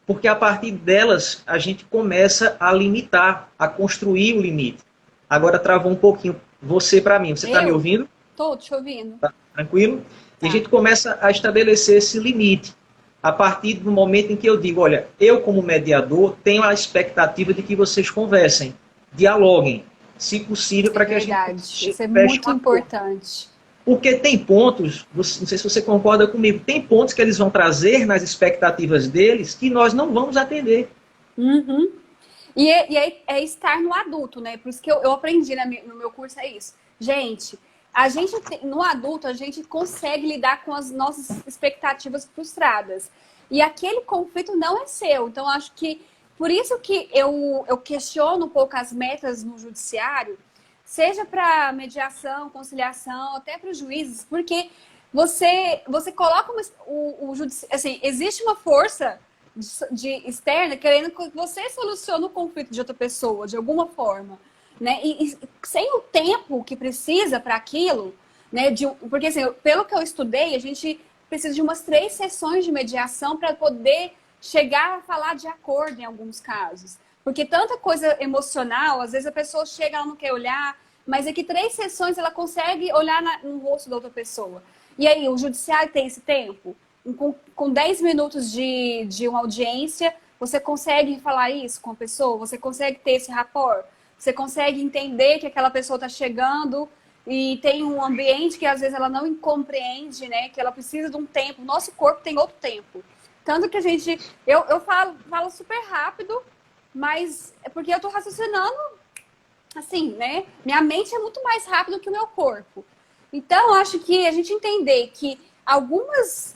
porque a partir delas a gente começa a limitar, a construir o limite. Agora travou um pouquinho você para mim. Você está me ouvindo? Estou te ouvindo. Tá tranquilo? Tá. E a gente começa a estabelecer esse limite. A partir do momento em que eu digo, olha, eu como mediador tenho a expectativa de que vocês conversem, dialoguem, se possível, para que a gente... Isso é muito importante. Porque tem pontos, não sei se você concorda comigo, tem pontos que eles vão trazer nas expectativas deles que nós não vamos atender. Uhum. E é estar no adulto, né? Por isso que eu aprendi no meu curso, é isso. Gente, no adulto, a gente consegue lidar com as nossas expectativas frustradas. E aquele conflito não é seu. Então, acho que por isso que eu questiono um pouco as metas no judiciário, seja para mediação, conciliação, até para os juízes, porque você coloca o judiciário, assim, existe uma força externa querendo que você solucione o conflito de outra pessoa, de alguma forma, né? E sem o tempo que precisa para aquilo, né? Porque, assim, pelo que eu estudei, a gente precisa de umas 3 sessões de mediação para poder chegar a falar de acordo em alguns casos. Porque tanta coisa emocional, às vezes a pessoa chega, ela não quer olhar, mas é que 3 sessões ela consegue olhar no rosto da outra pessoa. E aí, o judiciário tem esse tempo? Com 10 minutos de uma audiência, você consegue falar isso com a pessoa? Você consegue ter esse rapport? Você consegue entender que aquela pessoa está chegando e tem um ambiente que às vezes ela não compreende, né? Que ela precisa de um tempo. O nosso corpo tem outro tempo. Tanto que eu falo super rápido, mas é porque eu estou raciocinando assim, né? Minha mente é muito mais rápida que o meu corpo. Então, acho que a gente entender que algumas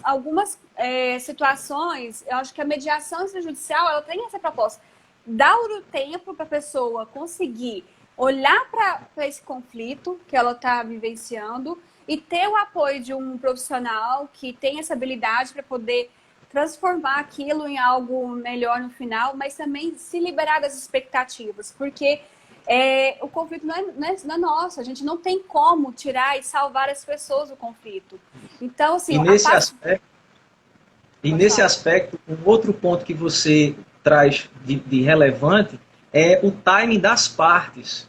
situações, eu acho que a mediação extrajudicial, ela tem essa proposta. Dar o tempo para a pessoa conseguir olhar para esse conflito que ela está vivenciando e ter o apoio de um profissional que tem essa habilidade para poder transformar aquilo em algo melhor no final, mas também se liberar das expectativas, porque o conflito não é nosso, a gente não tem como tirar e salvar as pessoas do conflito. Então, assim... E nesse aspecto, um outro ponto que você traz de relevante é o time das partes.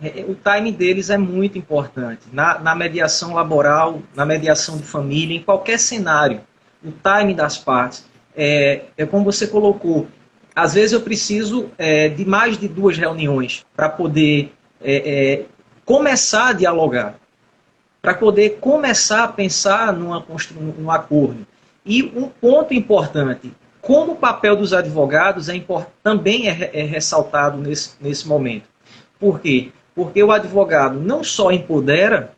O time deles é muito importante. Na mediação laboral, na mediação de família, em qualquer cenário, o time das partes. É como você colocou, às vezes eu preciso de mais de 2 reuniões para poder começar a dialogar, para poder começar a pensar num acordo. E um ponto importante, como o papel dos advogados também é ressaltado nesse momento. Por quê? Porque o advogado não só empodera,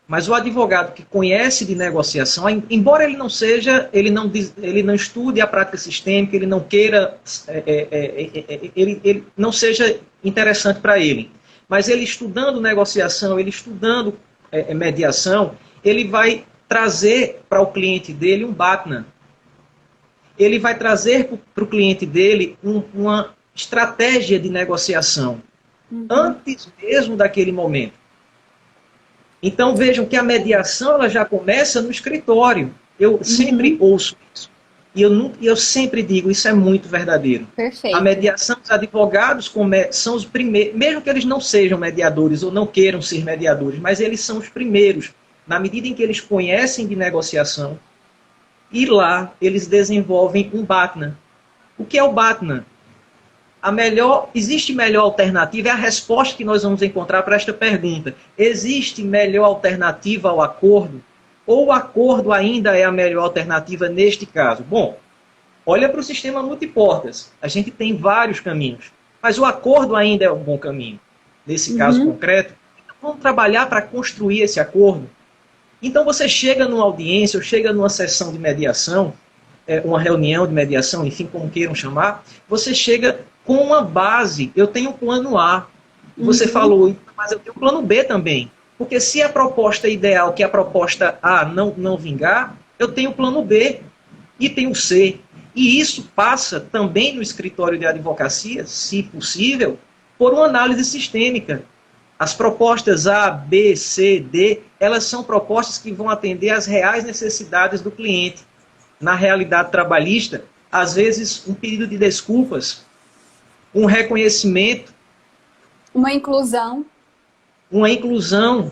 mas o advogado que conhece de negociação, embora ele não estude a prática sistêmica, ele não queira, ele não seja interessante para ele, mas ele estudando negociação, ele estudando mediação, ele vai trazer para o cliente dele um BATNA. Ele vai trazer para o cliente dele uma estratégia de negociação, antes mesmo daquele momento. Então vejam que a mediação ela já começa no escritório. Eu sempre ouço isso. E eu sempre digo, isso é muito verdadeiro. A Perfeito. mediação, os advogados são os primeiros, mesmo que eles não sejam mediadores ou não queiram ser mediadores, mas eles são os primeiros, na medida em que eles conhecem de negociação, e lá eles desenvolvem um BATNA. O que é o BATNA? Existe melhor alternativa? É a resposta que nós vamos encontrar para esta pergunta. Existe melhor alternativa ao acordo? Ou o acordo ainda é a melhor alternativa neste caso? Bom, olha para o sistema multiportas. A gente tem vários caminhos, mas o acordo ainda é um bom caminho. Nesse caso concreto, vamos trabalhar para construir esse acordo. Então você chega numa audiência, ou chega numa sessão de mediação, uma reunião de mediação, enfim, como queiram chamar, você chega com uma base. Eu tenho um plano A. Você falou, mas eu tenho um plano B também. Porque se a proposta ideal, que é a proposta A, não vingar, eu tenho o plano B e tenho o C. E isso passa também no escritório de advocacia, se possível, por uma análise sistêmica. As propostas A, B, C, D, elas são propostas que vão atender às reais necessidades do cliente. Na realidade trabalhista, às vezes um pedido de desculpas, um reconhecimento, Uma inclusão. uma inclusão,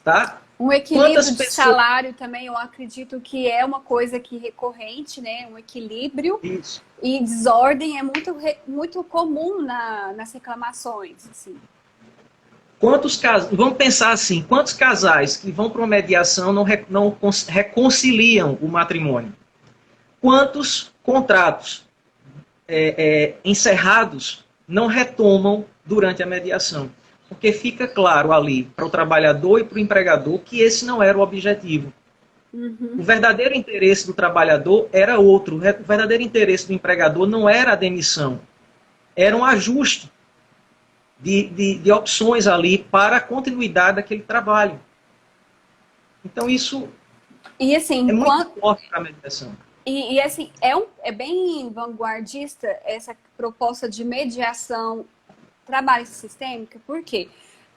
tá? Um equilíbrio de salário também, eu acredito que é uma coisa que recorrente, né? Um equilíbrio. Isso. E desordem é muito comum nas reclamações, assim. Vamos pensar assim, quantos casais que vão para uma mediação não reconciliam o matrimônio? Quantos contratos encerrados não retomam durante a mediação? Porque fica claro ali para o trabalhador e para o empregador que esse não era o objetivo. O verdadeiro interesse do trabalhador era outro. O verdadeiro interesse do empregador não era a demissão. Era um ajuste de opções ali para a continuidade daquele trabalho. Então isso assim, é muito forte para a mediação. E assim, é bem vanguardista essa proposta de mediação trabalhista sistêmica. Por quê?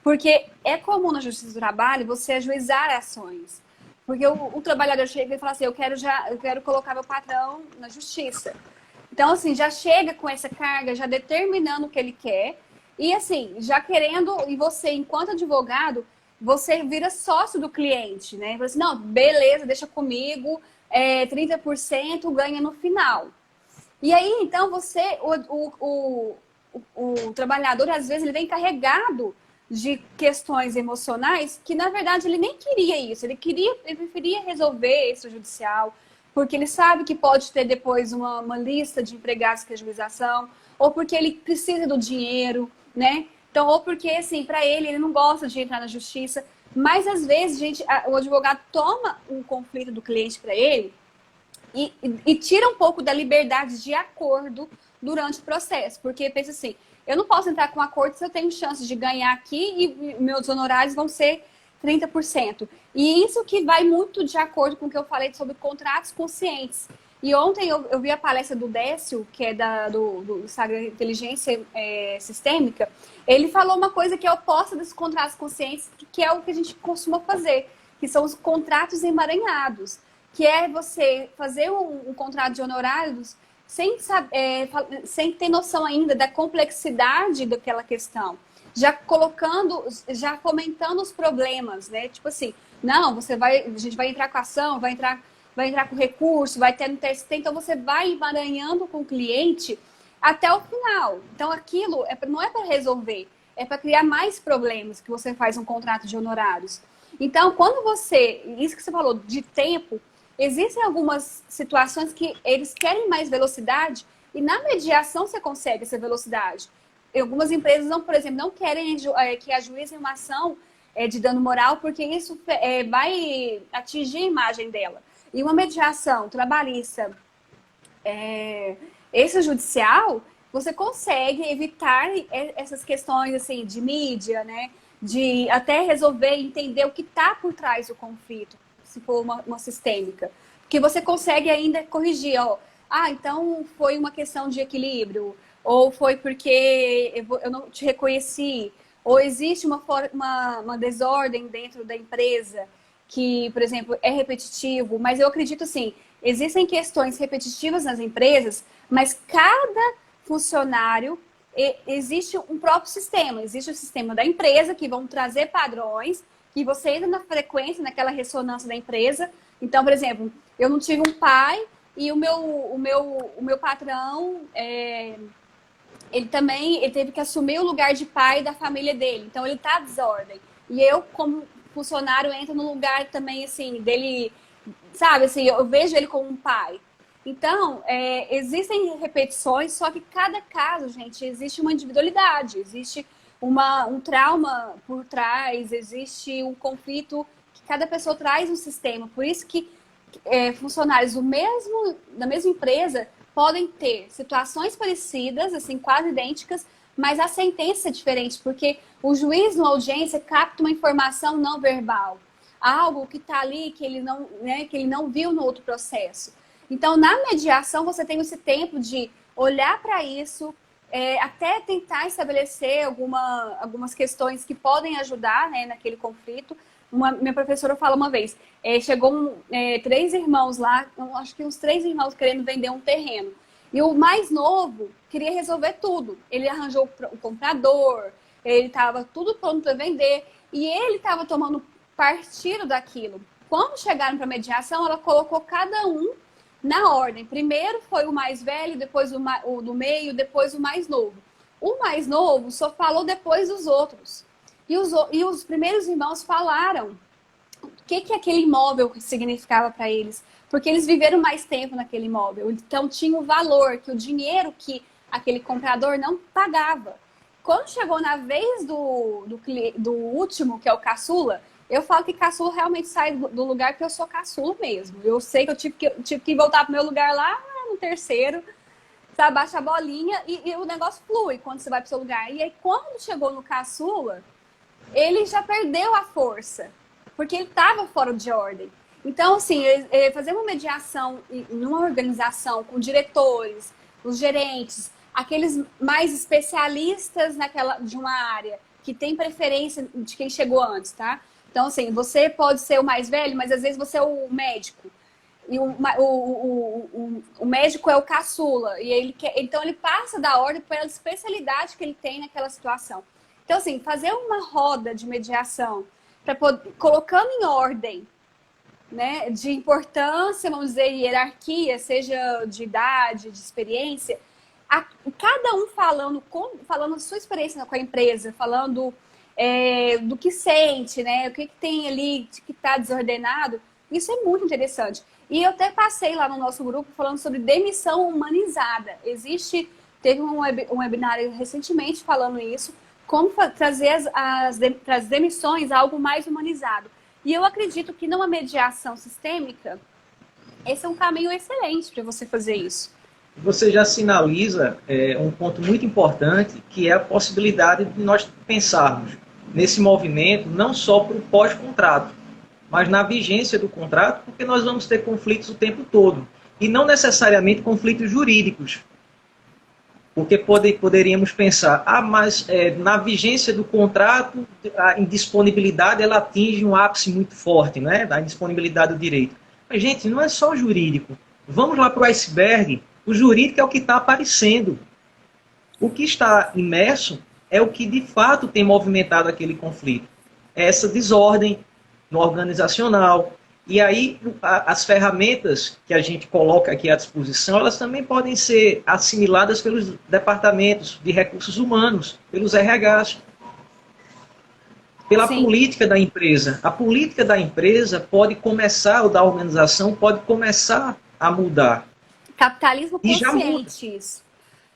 Porque é comum na Justiça do Trabalho você ajuizar ações. Porque o trabalhador chega e fala assim, eu quero colocar meu patrão na justiça. Então, assim, já chega com essa carga, já determinando o que ele quer. E assim, já querendo, e você, enquanto advogado, você vira sócio do cliente, né? Você assim, não, beleza, deixa comigo, 30% ganha no final. E aí, então, o trabalhador, às vezes, ele vem carregado de questões emocionais que, na verdade, ele nem queria isso. Ele preferia resolver isso judicial, porque ele sabe que pode ter depois uma lista de empregados que ajuização, ou porque ele precisa do dinheiro, né? Então, ou porque, assim, para ele não gosta de entrar na justiça. Mas, às vezes, o advogado toma um conflito do cliente para ele e tira um pouco da liberdade de acordo durante o processo. Porque pensa assim, eu não posso entrar com acordo se eu tenho chance de ganhar aqui e meus honorários vão ser 30%. E isso que vai muito de acordo com o que eu falei sobre contratos conscientes. E ontem eu vi a palestra do Décio, que é do Instagram Inteligência Sistêmica. Ele falou uma coisa que é oposta dos contratos conscientes, que é o que a gente costuma fazer, que são os contratos emaranhados, que é você fazer um contrato de honorários sem ter noção ainda da complexidade daquela questão. Já fomentando os problemas, né? Tipo assim, não, a gente vai entrar com ação, vai entrar com recurso, vai ter no TST, então você vai emaranhando com o cliente até o final. Então aquilo não é para resolver, é para criar mais problemas que você faz um contrato de honorários. Então, isso que você falou de tempo, existem algumas situações que eles querem mais velocidade e na mediação você consegue essa velocidade. Algumas empresas, por exemplo, não querem que ajuizem uma ação de dano moral porque isso vai atingir a imagem dela. E uma mediação trabalhista extrajudicial, você consegue evitar essas questões assim, de mídia, né? De até resolver, entender o que está por trás do conflito, se for uma sistêmica. Porque você consegue ainda corrigir, então foi uma questão de equilíbrio, ou foi porque eu não te reconheci, ou existe uma desordem dentro da empresa que, por exemplo, é repetitivo, mas eu acredito assim, existem questões repetitivas nas empresas, mas cada funcionário existe um próprio sistema. Existe o sistema da empresa, que vão trazer padrões, que você entra na frequência, naquela ressonância da empresa. Então, por exemplo, eu não tive um pai e o meu patrão, ele teve que assumir o lugar de pai da família dele. Então, ele está desordem. E eu, como funcionário, entro no lugar também, assim, dele, sabe? Assim, eu vejo ele como um pai. Então, existem repetições, só que cada caso, gente, existe uma individualidade, existe um trauma por trás, existe um conflito que cada pessoa traz no sistema. Por isso que funcionários da mesma empresa podem ter situações parecidas, assim, quase idênticas, mas a sentença é diferente, porque o juiz, numa audiência, capta uma informação não verbal, algo que está ali que ele não viu no outro processo. Então, na mediação, você tem esse tempo de olhar para isso, até tentar estabelecer algumas questões que podem ajudar, né, naquele conflito. Minha professora fala uma vez, chegou 3 irmãos lá, acho que uns 3 irmãos querendo vender um terreno. E o mais novo queria resolver tudo. Ele arranjou o comprador, ele estava tudo pronto para vender, e ele estava tomando partido daquilo. Quando chegaram para mediação, ela colocou cada um na ordem. Primeiro foi o mais velho, depois o do meio, depois o mais novo. O mais novo só falou depois dos outros. E os primeiros irmãos falaram o que aquele imóvel significava para eles. Porque eles viveram mais tempo naquele imóvel. Então tinha o valor, que o dinheiro que aquele comprador não pagava. Quando chegou na vez do último, que é o caçula, eu falo que caçula realmente sai do lugar que eu sou caçula mesmo. Eu sei que eu tive que voltar pro meu lugar lá no terceiro, sabe? Baixa a bolinha e o negócio flui quando você vai pro seu lugar. E aí, quando chegou no caçula, ele já perdeu a força, porque ele estava fora de ordem. Então, assim, fazer uma mediação numa organização com diretores, os gerentes, aqueles mais especialistas de uma área, que tem preferência de quem chegou antes, tá? Então, assim, você pode ser o mais velho, mas às vezes você é o médico. E o médico é o caçula. Então, ele passa da ordem pela especialidade que ele tem naquela situação. Então, assim, fazer uma roda de mediação, colocando em ordem, né, de importância, vamos dizer, hierarquia, seja de idade, de experiência, cada um falando a sua experiência com a empresa, falando do que sente, né? O que tem ali que está desordenado. Isso é muito interessante. E eu até passei lá no nosso grupo falando sobre demissão humanizada. Teve um webinário recentemente falando isso, como trazer as demissões a algo mais humanizado. E eu acredito que numa mediação sistêmica, esse é um caminho excelente para você fazer isso. Você já sinaliza um ponto muito importante, que é a possibilidade de nós pensarmos nesse movimento não só para o pós-contrato, mas na vigência do contrato, porque nós vamos ter conflitos o tempo todo. E não necessariamente conflitos jurídicos. Porque poderíamos pensar, mas na vigência do contrato, a indisponibilidade ela atinge um ápice muito forte, né? Da indisponibilidade do direito. Mas, gente, não é só o jurídico. Vamos lá para o iceberg. O jurídico é o que está aparecendo. O que está imerso é o que de fato tem movimentado aquele conflito. Essa desordem no organizacional. E aí as ferramentas que a gente coloca aqui à disposição, elas também podem ser assimiladas pelos departamentos de recursos humanos, pelos RHs, pela política da empresa. A política da empresa pode começar, ou da organização, pode começar a mudar. Capitalismo consciente, isso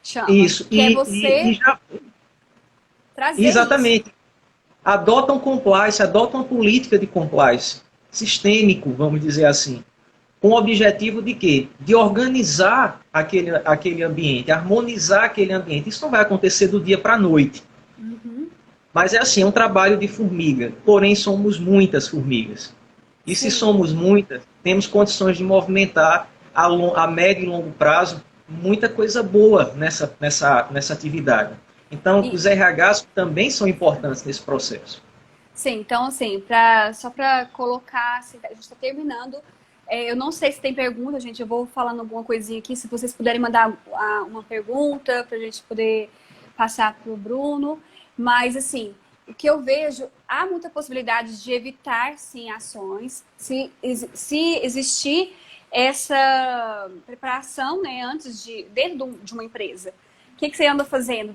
chama. Isso. Que é você trazer exatamente. Isso. Adotam compliance, adotam uma política de compliance sistêmico, vamos dizer assim, com o objetivo de quê? De organizar aquele ambiente, harmonizar aquele ambiente. Isso não vai acontecer do dia para a noite. Uhum. Mas é assim, é um trabalho de formiga. Porém, somos muitas formigas. E se somos muitas, temos condições de movimentar a médio e longo prazo muita coisa boa nessa atividade. Então, os RHs também são importantes nesse processo. Sim, então, assim, só para colocar, assim, a gente está terminando. Eu não sei se tem pergunta, gente. Eu vou falando alguma coisinha aqui. Se vocês puderem mandar uma pergunta para a gente poder passar para o Bruno. Mas, assim, o que eu vejo, há muita possibilidade de evitar, sim, ações. Se existir essa preparação, né, dentro de uma empresa. O que você anda fazendo?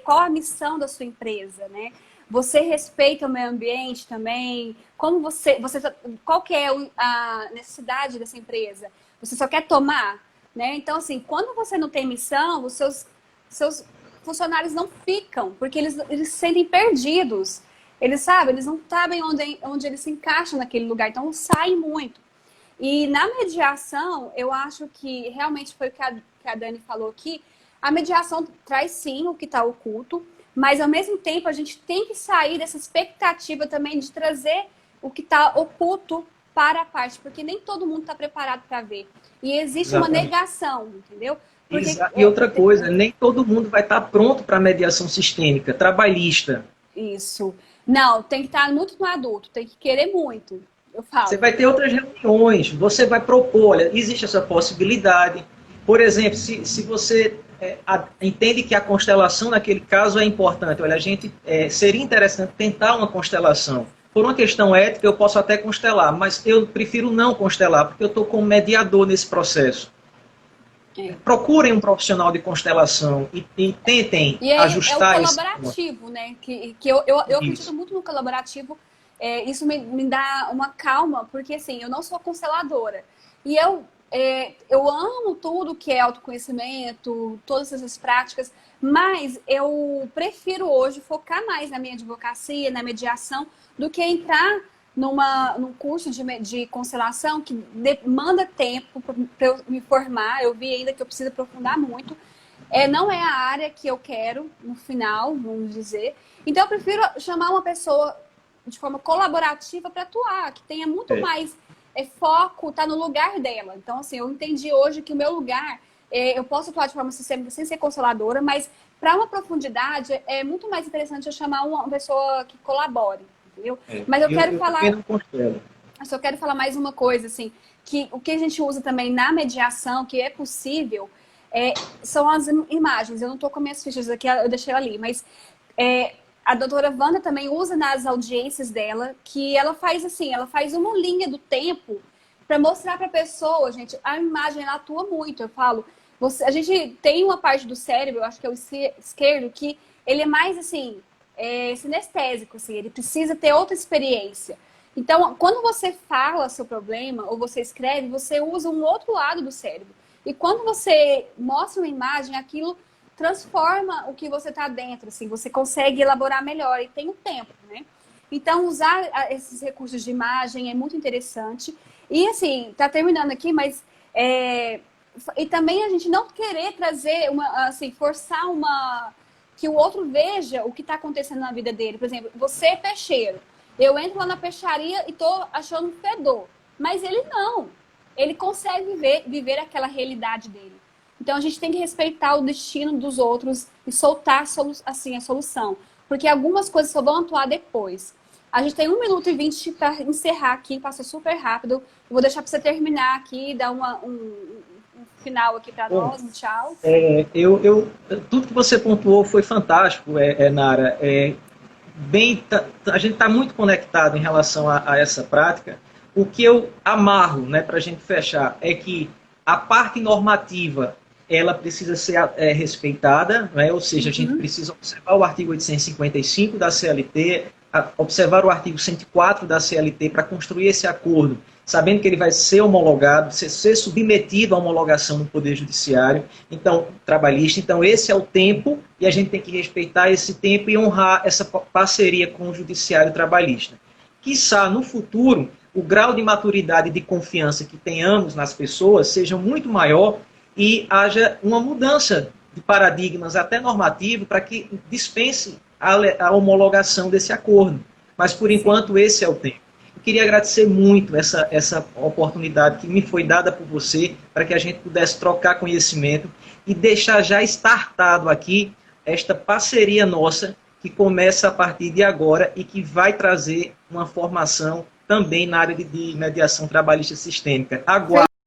Qual a missão da sua empresa, né? Você respeita o meio ambiente também? Qual que é a necessidade dessa empresa? Você só quer tomar, né? Então, assim, quando você não tem missão, os seus funcionários não ficam, porque eles se sentem perdidos. Eles não sabem onde eles se encaixam naquele lugar, então saem muito. E na mediação, eu acho que realmente foi o que a Dani falou aqui, a mediação traz sim o que está oculto, mas ao mesmo tempo a gente tem que sair dessa expectativa também de trazer o que está oculto para a parte, porque nem todo mundo está preparado para ver. E existe uma negação, entendeu? E outra coisa, nem todo mundo vai estar pronto para a mediação sistêmica, trabalhista. Isso. Não, tem que estar muito no adulto, tem que querer muito. Eu falo. Você vai ter outras reuniões, você vai propor, olha, existe essa possibilidade. Por exemplo, se você entende que a constelação naquele caso é importante, olha, seria interessante tentar uma constelação. Por uma questão ética, eu posso até constelar, mas eu prefiro não constelar, porque eu estou como mediador nesse processo. Procurem um profissional de constelação e tentem ajustar isso. É o colaborativo, né? Que eu acredito muito no colaborativo. Isso me dá uma calma, porque assim, eu não sou consteladora. E eu amo tudo que é autoconhecimento, todas essas práticas, mas eu prefiro hoje focar mais na minha advocacia, na mediação, do que entrar num curso de constelação que demanda tempo para eu me formar. Eu vi ainda que eu preciso aprofundar muito. Não é a área que eu quero no final, vamos dizer. Então eu prefiro chamar uma pessoa de forma colaborativa para atuar, que tenha muito mais foco, tá no lugar dela. Então, assim, eu entendi hoje que o meu lugar, eu posso atuar de forma sistêmica sem ser consteladora, mas para uma profundidade é muito mais interessante eu chamar uma pessoa que colabore, entendeu? Mas eu só quero falar mais uma coisa, assim, que o que a gente usa também na mediação, que é possível, são as imagens. Eu não tô com minhas fichas aqui, eu deixei ali, mas a doutora Wanda também usa nas audiências dela, que ela faz assim, ela faz uma linha do tempo para mostrar para a pessoa, gente, a imagem ela atua muito. Eu falo, a gente tem uma parte do cérebro, eu acho que é o esquerdo, que ele é mais assim, sinestésico, assim, ele precisa ter outra experiência. Então, quando você fala seu problema ou você escreve, você usa um outro lado do cérebro. E quando você mostra uma imagem, aquilo transforma o que você está dentro, assim, você consegue elaborar melhor e tem um tempo, né? Então, usar esses recursos de imagem é muito interessante. E, assim, tá terminando aqui, mas... e também a gente não querer trazer, forçar que o outro veja o que está acontecendo na vida dele. Por exemplo, você é peixeiro. Eu entro lá na peixaria e tô achando um fedor. Mas ele não. Ele consegue viver aquela realidade dele. Então, a gente tem que respeitar o destino dos outros e soltar assim, a solução. Porque algumas coisas só vão atuar depois. A gente tem 1 minuto e 20 para encerrar aqui, passou super rápido. Eu vou deixar para você terminar aqui, dar um final aqui para nós, um tchau. Tudo que você pontuou foi fantástico, Nara. A gente está muito conectado em relação a essa prática. O que eu amarro, né, para a gente fechar, é que a parte normativa ela precisa ser respeitada, né? Ou seja, a gente precisa observar o artigo 855 da CLT, observar o artigo 104 da CLT para construir esse acordo, sabendo que ele vai ser homologado, ser submetido à homologação no Poder Judiciário, então, trabalhista. Então, esse é o tempo, e a gente tem que respeitar esse tempo e honrar essa parceria com o Judiciário Trabalhista. Quiçá, no futuro, o grau de maturidade e de confiança que tenhamos nas pessoas seja muito maior e haja uma mudança de paradigmas, até normativo, para que dispense a homologação desse acordo. Mas, por enquanto, esse é o tempo. Eu queria agradecer muito essa oportunidade que me foi dada por você, para que a gente pudesse trocar conhecimento e deixar já startado aqui esta parceria nossa, que começa a partir de agora e que vai trazer uma formação também na área de mediação trabalhista sistêmica. Aguarde